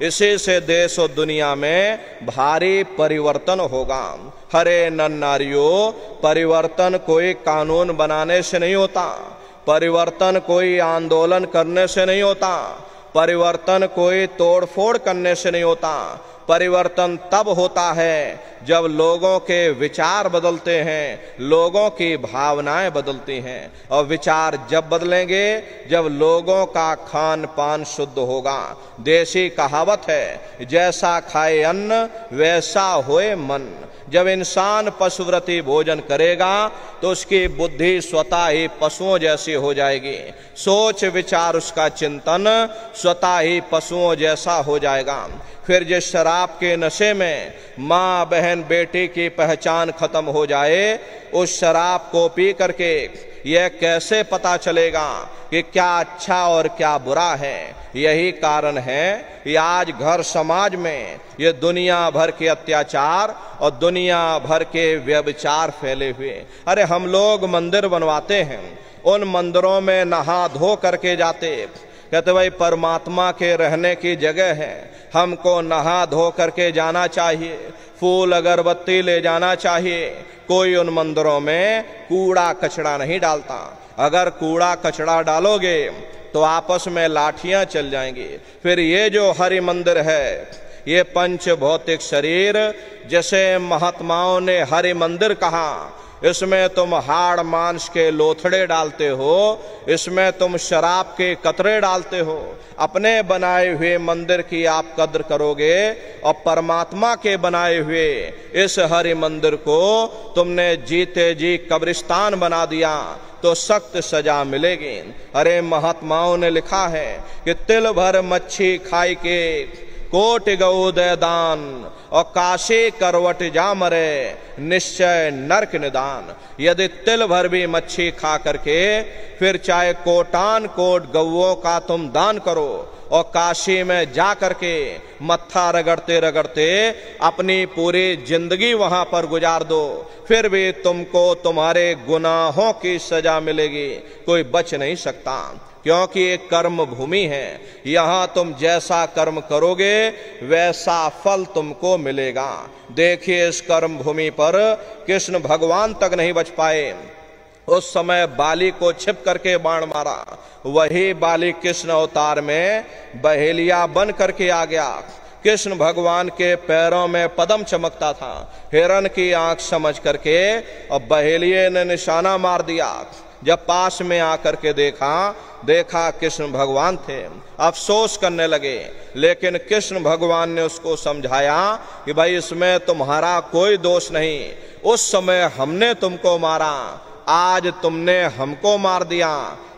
इसी से देश और दुनिया में भारी परिवर्तन होगा। हरे नर नारियों, परिवर्तन कोई कानून बनाने से नहीं होता, परिवर्तन कोई आंदोलन करने से नहीं होता, परिवर्तन कोई तोड़फोड़ करने से नहीं होता। परिवर्तन तब होता है जब लोगों के विचार बदलते हैं, लोगों की भावनाएं बदलती हैं, और विचार जब बदलेंगे जब लोगों का खान पान शुद्ध होगा। देसी कहावत है, जैसा खाए अन्न वैसा होए मन। जब इंसान पशुव्रती भोजन करेगा तो उसकी बुद्धि स्वतः ही पशुओं जैसी हो जाएगी, सोच विचार उसका चिंतन स्वतः ही पशुओं जैसा हो जाएगा। फिर जिस शराब के नशे में माँ बहन बेटी की पहचान खत्म हो जाए, उस शराब को पी करके यह कैसे पता चलेगा कि क्या अच्छा और क्या बुरा है। यही कारण है कि आज घर समाज में ये दुनिया भर के अत्याचार और दुनिया भर के व्यभिचार फैले हुए। अरे हम लोग मंदिर बनवाते हैं, उन मंदिरों में नहा धो करके जाते, कहते भाई परमात्मा के रहने की जगह है, हमको नहा धो करके जाना चाहिए, फूल अगरबत्ती ले जाना चाहिए। कोई उन मंदिरों में कूड़ा कचड़ा नहीं डालता। अगर कूड़ा कचड़ा डालोगे तो आपस में लाठियां चल जाएंगी। फिर ये जो हरि मंदिर है, ये पंच भौतिक शरीर, जैसे महात्माओं ने हरि मंदिर कहा, इसमें तुम हाड़ मांस के लोथड़े डालते हो, इसमें तुम शराब के कतरे डालते हो। अपने बनाए हुए मंदिर की आप कद्र करोगे और परमात्मा के बनाए हुए इस हरि मंदिर को तुमने जीते जी कब्रिस्तान बना दिया तो सख्त सजा मिलेगी। अरे महात्माओं ने लिखा है कि तिल भर मच्छी खाई के कोट गौ दे दान और काशी करवट जा मरे निश्चय नरक निदान। यदि तिल भर भी मच्छी खा करके फिर चाहे कोटान कोट गौओं का तुम दान करो और काशी में जा करके मत्था रगड़ते रगड़ते अपनी पूरी जिंदगी वहां पर गुजार दो, फिर भी तुमको तुम्हारे गुनाहों की सजा मिलेगी, कोई बच नहीं सकता। क्योंकि एक कर्म भूमि है, यहाँ तुम जैसा कर्म करोगे वैसा फल तुमको मिलेगा। देखिए इस कर्म भूमि पर कृष्ण भगवान तक नहीं बच पाए। उस समय बाली को छिप करके बाण मारा, वही बाली कृष्ण अवतार में बहेलिया बन करके आ गया। कृष्ण भगवान के पैरों में पद्म चमकता था, हिरण की आंख समझ करके और बहेलिये ने निशाना मार दिया। जब पास में आकर के देखा कृष्ण भगवान थे, अफसोस करने लगे। लेकिन कृष्ण भगवान ने उसको समझाया कि भाई इसमें तुम्हारा कोई दोष नहीं, उस समय हमने तुमको मारा, आज तुमने हमको मार दिया,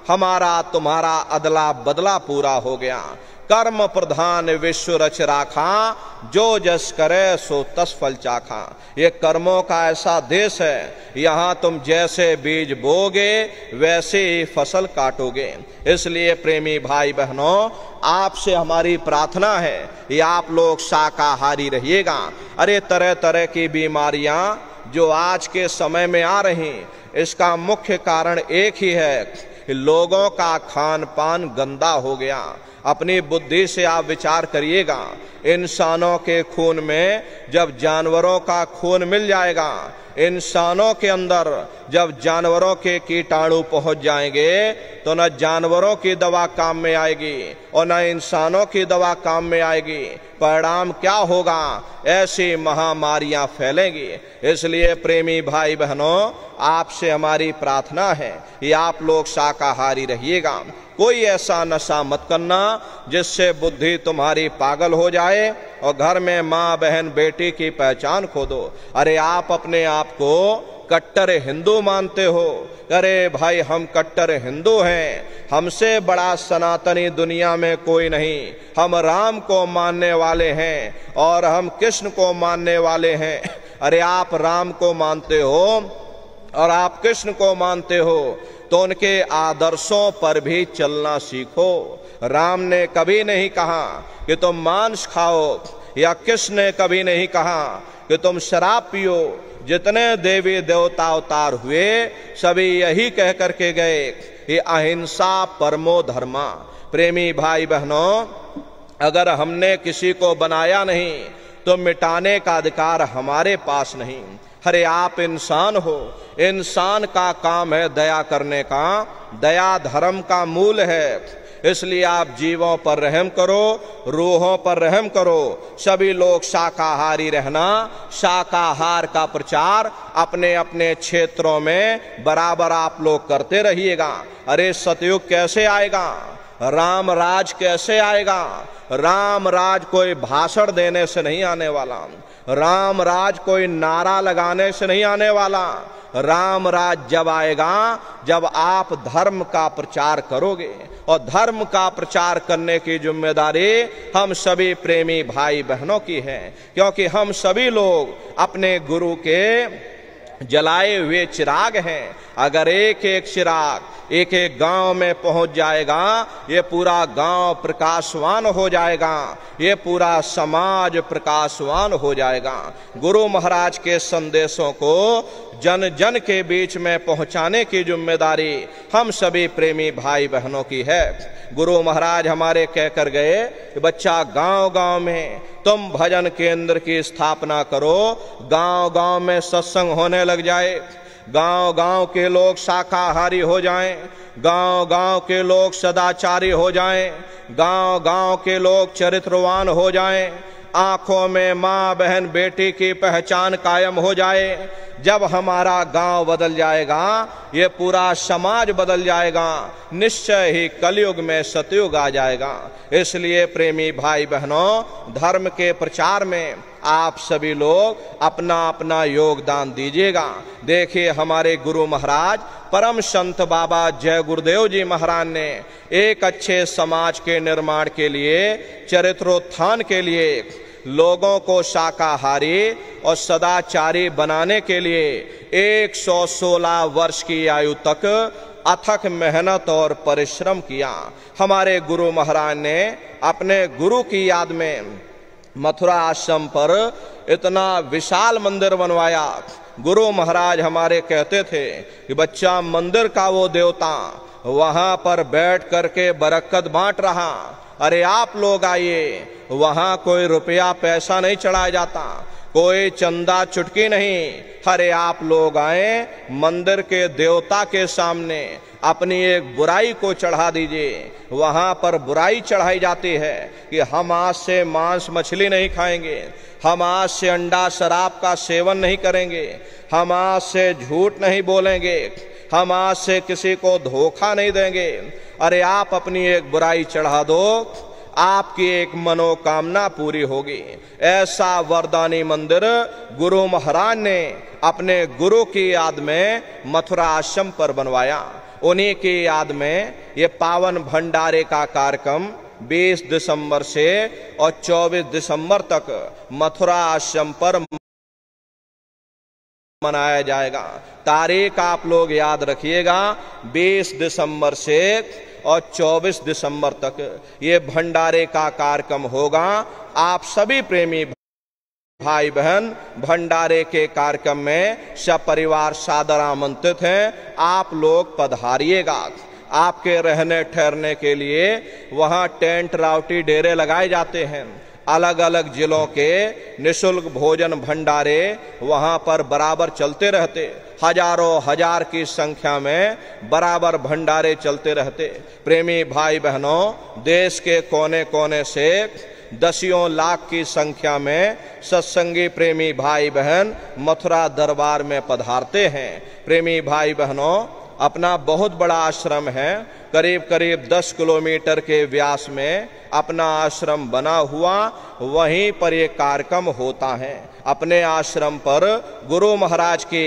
हमारा तुम्हारा अदला बदला पूरा हो गया। कर्म प्रधान विश्व रच राखा, जो जस करे सो तस फल चाखा। ये कर्मों का ऐसा देश है, यहाँ तुम जैसे बीज बोगे वैसे ही फसल काटोगे। इसलिए प्रेमी भाई बहनों, आपसे हमारी प्रार्थना है कि आप लोग शाकाहारी रहिएगा। अरे तरह तरह की बीमारियां जो आज के समय में आ रही, इसका मुख्य कारण एक ही है कि लोगों का खान पान गंदा हो गया। अपनी बुद्धि से आप विचार करिएगा, इंसानों के खून में जब जानवरों का खून मिल जाएगा, इंसानों के अंदर जब जानवरों के कीटाणु पहुंच जाएंगे तो न जानवरों की दवा काम में आएगी और न इंसानों की दवा काम में आएगी। परिणाम क्या होगा? ऐसी महामारियां फैलेंगी। इसलिए प्रेमी भाई बहनों, आपसे हमारी प्रार्थना है कि आप लोग शाकाहारी रहिएगा। कोई ऐसा नशा मत करना जिससे बुद्धि तुम्हारी पागल हो जाए और घर में माँ बहन बेटी की पहचान खो दो। अरे आप अपने आप को कट्टर हिंदू मानते हो, अरे भाई हम कट्टर हिंदू हैं, हमसे बड़ा सनातनी दुनिया में कोई नहीं, हम राम को मानने वाले हैं और हम कृष्ण को मानने वाले हैं। अरे आप राम को मानते हो और आप कृष्ण को मानते हो तो उनके आदर्शों पर भी चलना सीखो। राम ने कभी नहीं कहा कि तुम मांस खाओ, या कृष्ण ने कभी नहीं कहा कि तुम शराब पियो। जितने देवी देवता अवतार हुए सभी यही कह करके गए कि अहिंसा परमो धर्मा। प्रेमी भाई बहनों, अगर हमने किसी को बनाया नहीं तो मिटाने का अधिकार हमारे पास नहीं। अरे आप इंसान हो, इंसान का काम है दया करने का, दया धर्म का मूल है। इसलिए आप जीवों पर रहम करो, रूहों पर रहम करो। सभी लोग शाकाहारी रहना, शाकाहार का प्रचार अपने अपने क्षेत्रों में बराबर आप लोग करते रहिएगा। अरे सतयुग कैसे आएगा? राम राज कैसे आएगा? राम राज कोई भाषण देने से नहीं आने वाला, राम राज कोई नारा लगाने से नहीं आने वाला। राम राज जब आएगा जब आप धर्म का प्रचार करोगे, और धर्म का प्रचार करने की जिम्मेदारी हम सभी प्रेमी भाई बहनों की है, क्योंकि हम सभी लोग अपने गुरु के जलाए हुए चिराग हैं। अगर एक एक चिराग एक एक गांव में पहुंच जाएगा, ये पूरा गांव प्रकाशवान हो जाएगा, ये पूरा समाज प्रकाशवान हो जाएगा। गुरु महाराज के संदेशों को जन जन के बीच में पहुंचाने की जिम्मेदारी हम सभी प्रेमी भाई बहनों की है। गुरु महाराज हमारे कहकर गए कि बच्चा गांव गांव में तुम भजन केंद्र की स्थापना करो, गांव गांव में सत्संग होने लग जाए, गांव गांव के लोग शाकाहारी हो जाएं, गांव गांव के लोग सदाचारी हो जाएं, गांव गांव के लोग चरित्रवान हो जाएं। आंखों में माँ बहन बेटी की पहचान कायम हो जाए, जब हमारा गांव बदल जाएगा, ये पूरा समाज बदल जाएगा, निश्चय ही कलयुग में सतयुग आ जाएगा। इसलिए प्रेमी भाई बहनों, धर्म के प्रचार में आप सभी लोग अपना अपना योगदान दीजिएगा। देखिए, हमारे गुरु महाराज परम संत बाबा जय गुरुदेव जी महाराज ने एक अच्छे समाज के निर्माण के लिए, चरित्रोत्थान के लिए, लोगों को शाकाहारी और सदाचारी बनाने के लिए 116 वर्ष की आयु तक अथक मेहनत और परिश्रम किया। हमारे गुरु महाराज ने अपने गुरु की याद में मथुरा आश्रम पर इतना विशाल मंदिर बनवाया। गुरु महाराज हमारे कहते थे कि बच्चा, मंदिर का वो देवता वहां पर बैठ करके बरकत बांट रहा, अरे आप लोग आइए, वहां कोई रुपया पैसा नहीं चढ़ाया जाता, कोई चंदा चुटकी नहीं, अरे आप लोग आए, मंदिर के देवता के सामने अपनी एक बुराई को चढ़ा दीजिए। वहां पर बुराई चढ़ाई जाती है कि हम आज से मांस मछली नहीं खाएंगे, हम आज से अंडा शराब का सेवन नहीं करेंगे, हम आज से झूठ नहीं बोलेंगे, हम आज से किसी को धोखा नहीं देंगे। अरे आप अपनी एक बुराई चढ़ा दो, आपकी एक मनोकामना पूरी होगी। ऐसा वरदानी मंदिर गुरु महाराज ने अपने गुरु की याद में मथुरा आश्रम पर बनवाया। उन्हीं की याद में ये पावन भंडारे का कार्यक्रम 20 दिसंबर से और 24 दिसंबर तक मथुरा आश्रम पर मनाया जाएगा। तारीख आप लोग याद रखिएगा, 20 दिसंबर से और 24 दिसंबर तक ये भंडारे का कार्यक्रम होगा। आप सभी प्रेमी भाई बहन भंडारे के कार्यक्रम में सपरिवार सादर आमंत्रित हैं। आप लोग पधारिएगा। आपके रहने ठहरने के लिए वहां टेंट रावटी डेरे लगाए जाते हैं। अलग अलग जिलों के निशुल्क भोजन भंडारे वहां पर बराबर चलते रहते, हजारों हजार की संख्या में बराबर भंडारे चलते रहते। प्रेमी भाई बहनों, देश के कोने कोने से दसियों लाख की संख्या में सत्संगी प्रेमी भाई बहन मथुरा दरबार में पधारते हैं। प्रेमी भाई बहनों, अपना बहुत बड़ा आश्रम है, करीब करीब 10 किलोमीटर के व्यास में अपना आश्रम बना हुआ, वहीं पर ये कार्यक्रम होता है। अपने आश्रम पर गुरु महाराज की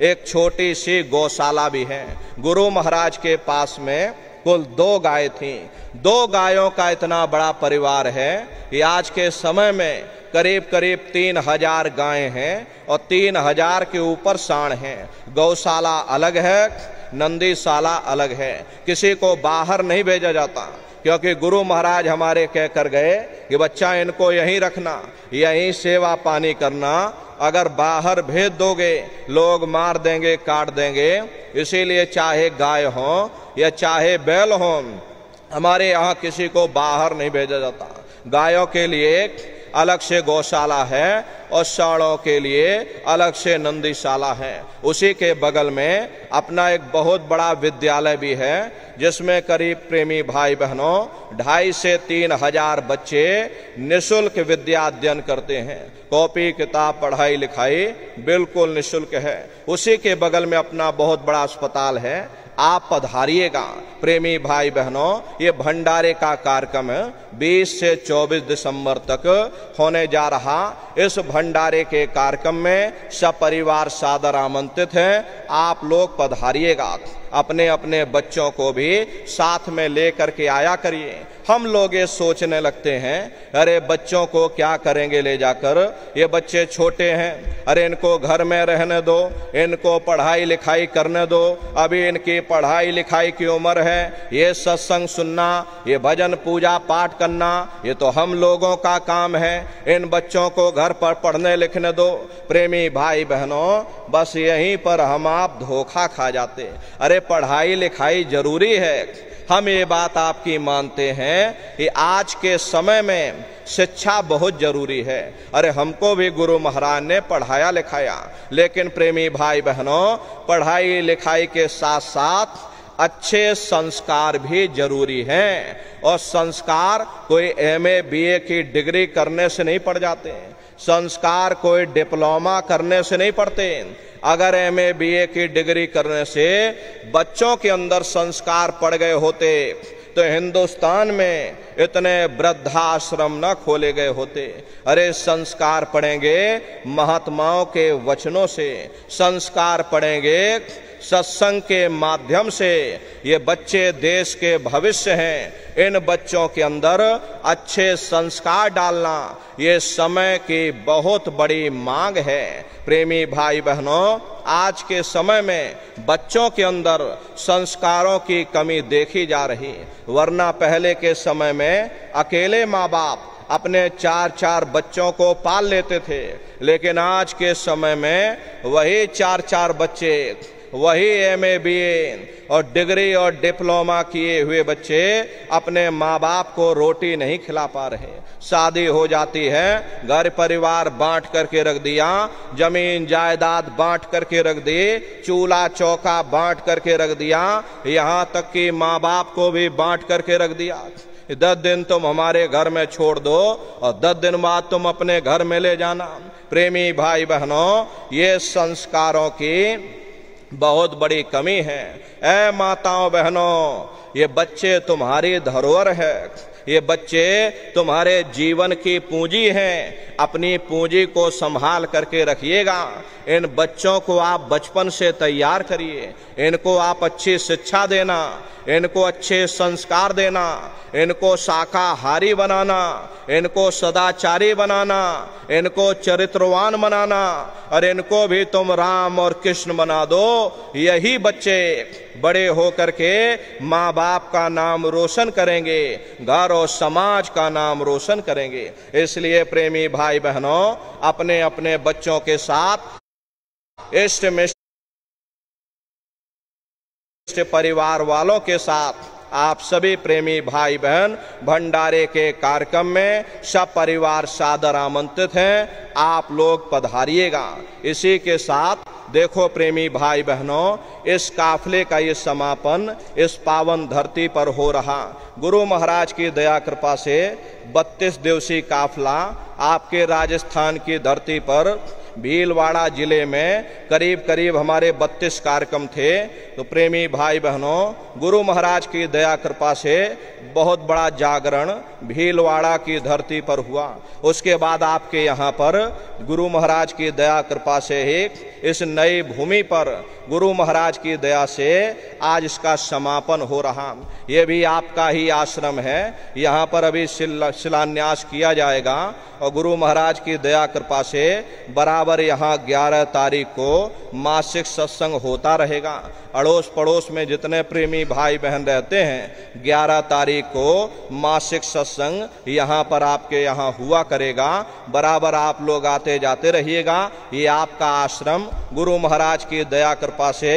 एक छोटी सी गौशाला भी है। गुरु महाराज के पास में कुल 2 गाय थी। 2 गायों का इतना बड़ा परिवार है कि आज के समय में करीब करीब 3000 गायें हैं और 3000 के ऊपर सांड हैं। गौशाला अलग है, नंदीशाला अलग है। किसी को बाहर नहीं भेजा जाता, क्योंकि गुरु महाराज हमारे कह कर गए कि बच्चा, इनको यहीं रखना, यहीं सेवा पानी करना। अगर बाहर भेज दोगे लोग मार देंगे, काट देंगे। इसीलिए चाहे गाय हो या चाहे बैल हो, हमारे यहाँ किसी को बाहर नहीं भेजा जाता। गायों के लिए अलग से गौशाला है और सांडों के लिए अलग से नंदीशाला है। उसी के बगल में अपना एक बहुत बड़ा विद्यालय भी है, जिसमें करीब प्रेमी भाई बहनों 2,500 से 3,000 बच्चे निःशुल्क विद्या अध्ययन करते हैं। कॉपी किताब पढ़ाई लिखाई बिल्कुल निःशुल्क है। उसी के बगल में अपना बहुत बड़ा अस्पताल है। आप पधारिएगा। प्रेमी भाई बहनों, ये भंडारे का कार्यक्रम 20 से 24 दिसंबर तक होने जा रहा। इस भंडारे के कार्यक्रम में सपरिवार सादर आमंत्रित हैं। आप लोग पधारिएगा। अपने अपने बच्चों को भी साथ में लेकर के आया करिए। हम लोग ये सोचने लगते हैं, अरे बच्चों को क्या करेंगे ले जाकर, ये बच्चे छोटे हैं, अरे इनको घर में रहने दो, इनको पढ़ाई लिखाई करने दो, अभी इनकी पढ़ाई लिखाई की उम्र है। ये सत्संग सुनना, ये भजन पूजा पाठ करना, ये तो हम लोगों का काम है। इन बच्चों को घर पर पढ़ने लिखने दो। प्रेमी भाई बहनों, बस यहीं पर हम आप धोखा खा जाते। अरे पढ़ाई लिखाई जरूरी है, हम ये बात आपकी मानते हैं कि आज के समय में शिक्षा बहुत जरूरी है। अरे हमको भी गुरु महाराज ने पढ़ाया लिखाया, लेकिन प्रेमी भाई बहनों, पढ़ाई लिखाई के साथ साथ अच्छे संस्कार भी जरूरी हैं। और संस्कार कोई एमए बीए की डिग्री करने से नहीं पड़ जाते हैं, संस्कार कोई डिप्लोमा करने से नहीं पड़ते। अगर एमए बीए की डिग्री करने से बच्चों के अंदर संस्कार पड़ गए होते तो हिंदुस्तान में इतने वृद्धाश्रम न खोले गए होते। अरे संस्कार पढ़ेंगे महात्माओं के वचनों से, संस्कार पढ़ेंगे सत्संग के माध्यम से। ये बच्चे देश के भविष्य हैं, इन बच्चों के अंदर अच्छे संस्कार डालना ये समय की बहुत बड़ी मांग है। प्रेमी भाई बहनों, आज के समय में बच्चों के अंदर संस्कारों की कमी देखी जा रही, वरना पहले के समय में अकेले माँ बाप अपने 4-4 बच्चों को पाल लेते थे, लेकिन आज के समय में वही 4-4 बच्चे, वही एमए बीए और डिग्री और डिप्लोमा किए हुए बच्चे अपने माँ बाप को रोटी नहीं खिला पा रहे। शादी हो जाती है, घर परिवार बांट करके रख दिया, जमीन जायदाद बांट करके रख दी, चूल्हा चौका बांट करके रख दिया, यहाँ तक कि माँ बाप को भी बांट करके रख दिया। 10 दिन तुम हमारे घर में छोड़ दो और 10 दिन बाद तुम अपने घर में ले जाना। प्रेमी भाई बहनों, ये संस्कारों की बहुत बड़ी कमी है। ऐ माताओं बहनों, ये बच्चे तुम्हारी धरोहर है, ये बच्चे तुम्हारे जीवन की पूंजी हैं। अपनी पूंजी को संभाल करके रखिएगा। इन बच्चों को आप बचपन से तैयार करिए, इनको आप अच्छी शिक्षा देना, इनको अच्छे संस्कार देना, इनको शाकाहारी बनाना, इनको सदाचारी बनाना, इनको चरित्रवान बनाना, और इनको भी तुम राम और कृष्ण बना दो। यही बच्चे बड़े होकर के माँ बाप का नाम रोशन करेंगे, घर और समाज का नाम रोशन करेंगे। इसलिए प्रेमी भाई बहनों, अपने अपने बच्चों के साथ इष्ट मिष्ट परिवार वालों के साथ आप सभी प्रेमी भाई बहन भंडारे के कार्यक्रम में सब परिवार सादर आमंत्रित हैं। आप लोग पधारिएगा। इसी के साथ देखो प्रेमी भाई बहनों, इस काफले का ये समापन इस पावन धरती पर हो रहा। गुरु महाराज की दया कृपा से 32 दिवसीय काफला आपके राजस्थान की धरती पर भीलवाड़ा जिले में करीब करीब हमारे 32 कार्यक्रम थे। तो प्रेमी भाई बहनों, गुरु महाराज की दया कृपा से बहुत बड़ा जागरण भीलवाड़ा की धरती पर हुआ। उसके बाद आपके यहाँ पर गुरु महाराज की दया कृपा से ही इस नई भूमि पर गुरु महाराज की दया से आज इसका समापन हो रहा। ये भी आपका ही आश्रम है, यहाँ पर अभी शिलान्यास किया जाएगा और गुरु महाराज की दया कृपा से बराबर यहाँ 11 तारीख को मासिक सत्संग होता रहेगा। अड़ोस पड़ोस में जितने प्रेमी भाई बहन रहते हैं, 11 तारीख को मासिक सत्संग यहाँ पर आपके यहाँ हुआ करेगा। बराबर आप लोग आते जाते रहिएगा। ये आपका आश्रम गुरु महाराज की दया कृपा से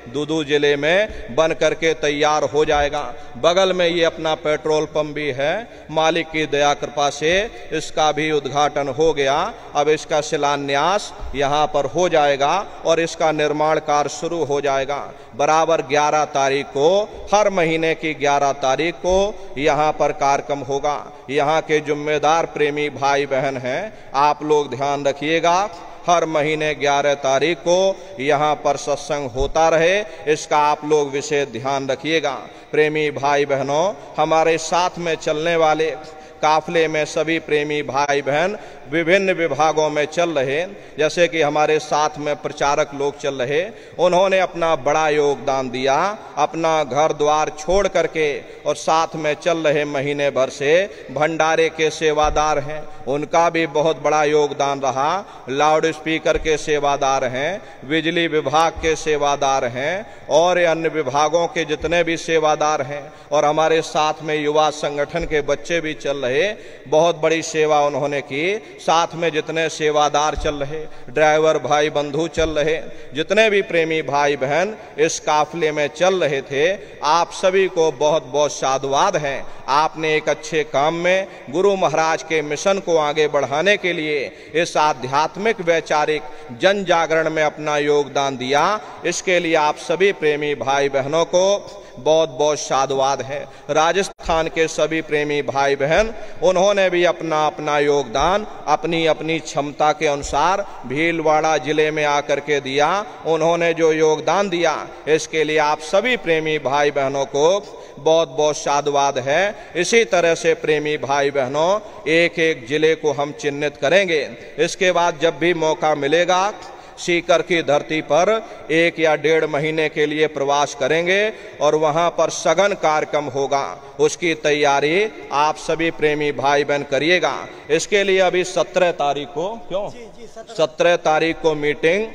दूदू जिले में बन करके तैयार हो जाएगा। बगल में ये अपना पेट्रोल पंप भी है, मालिक की दया कृपा से इसका भी उद्घाटन हो गया। अब इसका शिलान्यास यहाँ पर हो जाएगा और इसका निर्माण कार्य शुरू हो जाएगा। बराबर 11 तारीख को, हर महीने की 11 तारीख को यहाँ पर कार्यक्रम होगा। यहाँ के जिम्मेदार प्रेमी भाई बहन हैं, आप लोग ध्यान रखिएगा। हर महीने 11 तारीख को यहाँ पर सत्संग होता रहे, इसका आप लोग विशेष ध्यान रखिएगा। प्रेमी भाई बहनों, हमारे साथ में चलने वाले काफले में सभी प्रेमी भाई बहन विभिन्न विभागों में चल रहे, जैसे कि हमारे साथ में प्रचारक लोग चल रहे, उन्होंने अपना बड़ा योगदान दिया, अपना घर द्वार छोड़ करके और साथ में चल रहे महीने भर से भंडारे के सेवादार हैं, उनका भी बहुत बड़ा योगदान रहा। लाउड स्पीकर के सेवादार हैं, बिजली विभाग के सेवादार हैं और अन्य विभागों के जितने भी सेवादार हैं, और हमारे साथ में युवा संगठन के बच्चे भी चल रहे, बहुत बड़ी सेवा उन्होंने की। साथ में जितने सेवादार चल रहे, ड्राइवर भाई बंधु चल रहे, जितने भी प्रेमी भाई बहन इस काफले में चल रहे थे, आप सभी को बहुत बहुत साधुवाद है। आपने एक अच्छे काम में गुरु महाराज के मिशन को आगे बढ़ाने के लिए इस आध्यात्मिक वैचारिक जन जागरण में अपना योगदान दिया। इसके लिए आप सभी प्रेमी भाई बहनों को बहुत बहुत साधुवाद है। राजस्थान के सभी प्रेमी भाई बहन, उन्होंने भी अपना अपना योगदान अपनी अपनी क्षमता के अनुसार भीलवाड़ा जिले में आकर के दिया। उन्होंने जो योगदान दिया, इसके लिए आप सभी प्रेमी भाई बहनों को बहुत बहुत साधुवाद है। इसी तरह से प्रेमी भाई बहनों, एक एक जिले को हम चिन्हित करेंगे। इसके बाद जब भी मौका मिलेगा, सीकर की धरती पर 1 या 1.5 महीने के लिए प्रवास करेंगे और वहां पर सघन कार्यक्रम होगा। उसकी तैयारी आप सभी प्रेमी भाई बहन करिएगा। इसके लिए अभी 17 तारीख को 17 तारीख को मीटिंग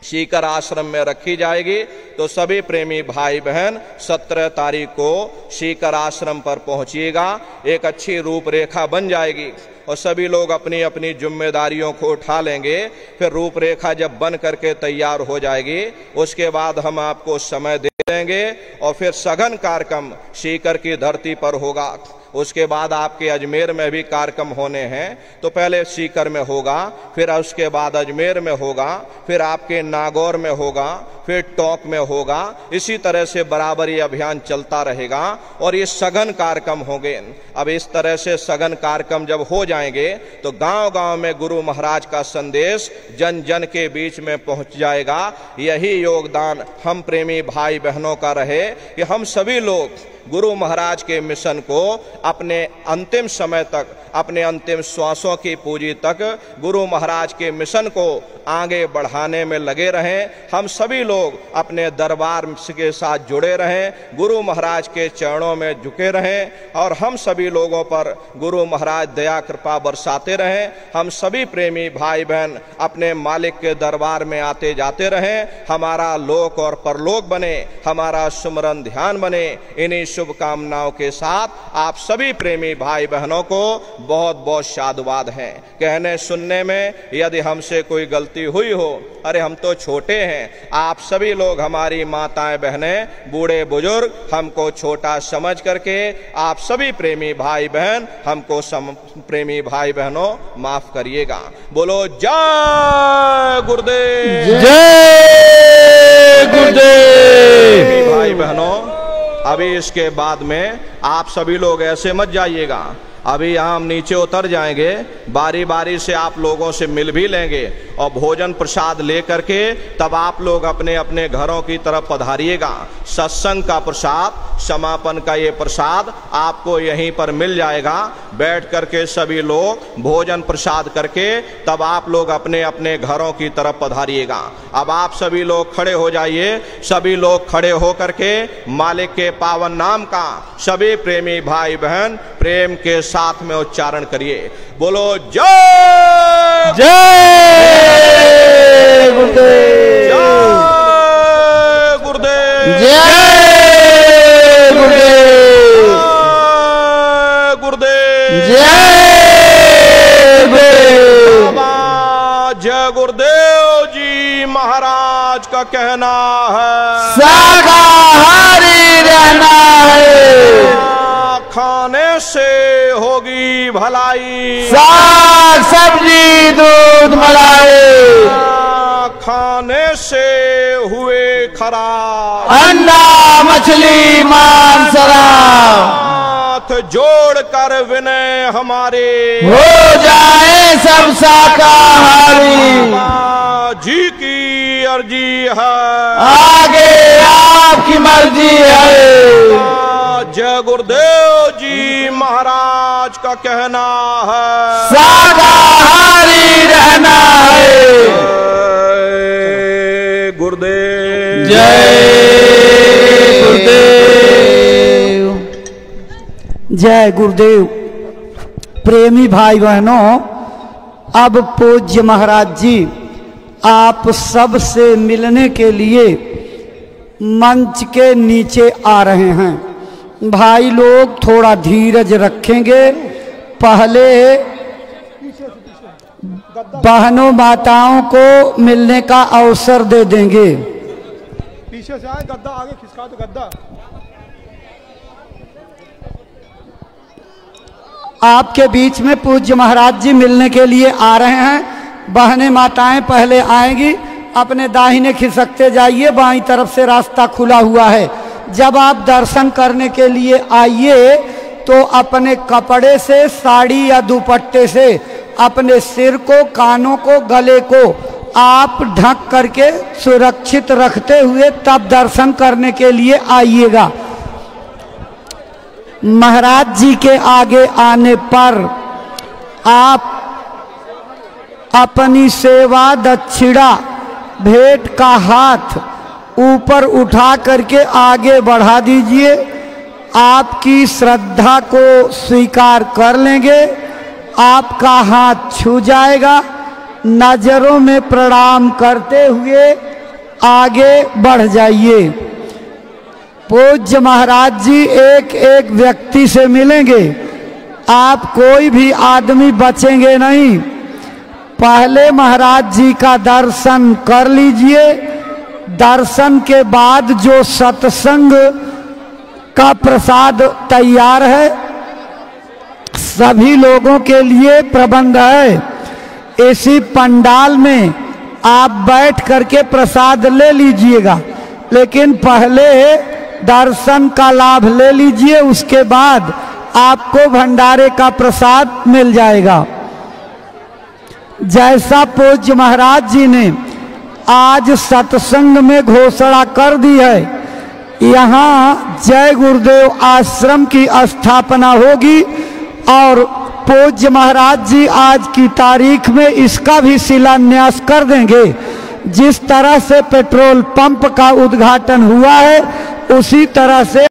सीकर आश्रम में रखी जाएगी। तो सभी प्रेमी भाई बहन 17 तारीख को सीकर आश्रम पर पहुंचिएगा। एक अच्छी रूपरेखा बन जाएगी और सभी लोग अपनी अपनी जिम्मेदारियों को उठा लेंगे। फिर रूपरेखा जब बन करके तैयार हो जाएगी, उसके बाद हम आपको समय दे देंगे और फिर सघन कार्यक्रम सीकर की धरती पर होगा। उसके बाद आपके अजमेर में भी कार्यक्रम होने हैं। तो पहले सीकर में होगा, फिर उसके बाद अजमेर में होगा, फिर आपके नागौर में होगा, फिर टोंक में होगा। इसी तरह से बराबर ये अभियान चलता रहेगा और ये सघन कार्यक्रम होंगे। अब इस तरह से सघन कार्यक्रम जब हो जाएंगे तो गांव गांव में गुरु महाराज का संदेश जन जन के बीच में पहुंच जाएगा। यही योगदान हम प्रेमी भाई बहनों का रहे कि हम सभी लोग गुरु महाराज के मिशन को अपने अंतिम समय तक, अपने अंतिम श्वासों की पूंजी तक गुरु महाराज के मिशन को आगे बढ़ाने में लगे रहें। हम सभी लोग अपने दरबार के साथ जुड़े रहें, गुरु महाराज के चरणों में झुके रहें और हम सभी लोगों पर गुरु महाराज दया कृपा बरसाते रहें। हम सभी प्रेमी भाई बहन अपने मालिक के दरबार में आते जाते रहें। हमारा लोक और परलोक बने, हमारा सुमरन ध्यान बने। इन्हीं शुभकामनाओं के साथ आप सभी प्रेमी भाई बहनों को बहुत बहुत साधुवाद हैं। कहने सुनने में यदि हमसे कोई गलती हुई हो, अरे हम तो छोटे हैं। आप सभी लोग, हमारी माताएं बहनें, बूढ़े बुजुर्ग, हमको छोटा समझ करके आप सभी प्रेमी भाई बहन हमको प्रेमी भाई बहनों माफ करिएगा। बोलो जय गुरुदेव, जय गुरुदेव। भाई बहनों, अभी इसके बाद में आप सभी लोग ऐसे मत जाइएगा। अभी हम नीचे उतर जाएंगे, बारी बारी से आप लोगों से मिल भी लेंगे और भोजन प्रसाद लेकर के तब आप लोग अपने अपने घरों की तरफ पधारिएगा। सत्संग का प्रसाद, समापन का ये प्रसाद आपको यहीं पर मिल जाएगा। बैठ करके सभी लोग भोजन प्रसाद करके तब आप लोग अपने अपने घरों की तरफ पधारिएगा। अब आप सभी लोग खड़े हो जाइए। सभी लोग खड़े हो करके मालिक के पावन नाम का सभी प्रेमी भाई बहन प्रेम के साथ में उच्चारण करिए। बोलो जय जय गुरुदेव, जय गुरुदेव, जय गुरुदेव, गुरुदेव, जय गुरुदेव। जय गुरुदेव जी महाराज का कहना है शाकाहारी रहना है, खाने से होगी भलाई, साग सब्जी दूध मलाई, खाने से हुए खराब, अंडा मछली मांस शराब, हाथ जोड़ कर विनय हमारे हो जाए सब शाकाहारी। जी की अर्जी है, आगे आपकी मर्जी है। जय गुरुदेव जी महाराज का कहना है शाकाहारी रहना है। गुरुदेव, जय गुरुदेव, जय गुरुदेव। प्रेमी भाई बहनों, अब पूज्य महाराज जी आप सब से मिलने के लिए मंच के नीचे आ रहे हैं। भाई लोग थोड़ा धीरज रखेंगे। पहले बहनों माताओं को मिलने का अवसर दे देंगे। पीछे से आए, गद्दा आगे खिसका दो, गद्दा। आपके बीच में पूज्य महाराज जी मिलने के लिए आ रहे हैं। बहनें माताएं पहले आएंगी। अपने दाहिने खिसकते जाइए, बाईं तरफ से रास्ता खुला हुआ है। जब आप दर्शन करने के लिए आइए तो अपने कपड़े से, साड़ी या दुपट्टे से अपने सिर को, कानों को, गले को आप ढक करके सुरक्षित रखते हुए तब दर्शन करने के लिए आइएगा। महाराज जी के आगे आने पर आप अपनी सेवा दक्षिणा, भेंट का हाथ ऊपर उठा करके आगे बढ़ा दीजिए। आपकी श्रद्धा को स्वीकार कर लेंगे, आपका हाथ छू जाएगा। नजरों में प्रणाम करते हुए आगे बढ़ जाइए। पूज्य महाराज जी एक एक व्यक्ति से मिलेंगे, आप कोई भी आदमी बचेंगे नहीं। पहले महाराज जी का दर्शन कर लीजिए। दर्शन के बाद जो सत्संग का प्रसाद तैयार है, सभी लोगों के लिए प्रबंध है। इसी पंडाल में आप बैठ करके प्रसाद ले लीजिएगा, लेकिन पहले दर्शन का लाभ ले लीजिए, उसके बाद आपको भंडारे का प्रसाद मिल जाएगा। जैसा पूज्य महाराज जी ने आज सत्संग में घोषणा कर दी है, यहाँ जय गुरुदेव आश्रम की स्थापना होगी और पूज्य महाराज जी आज की तारीख में इसका भी शिलान्यास कर देंगे। जिस तरह से पेट्रोल पंप का उद्घाटन हुआ है, उसी तरह से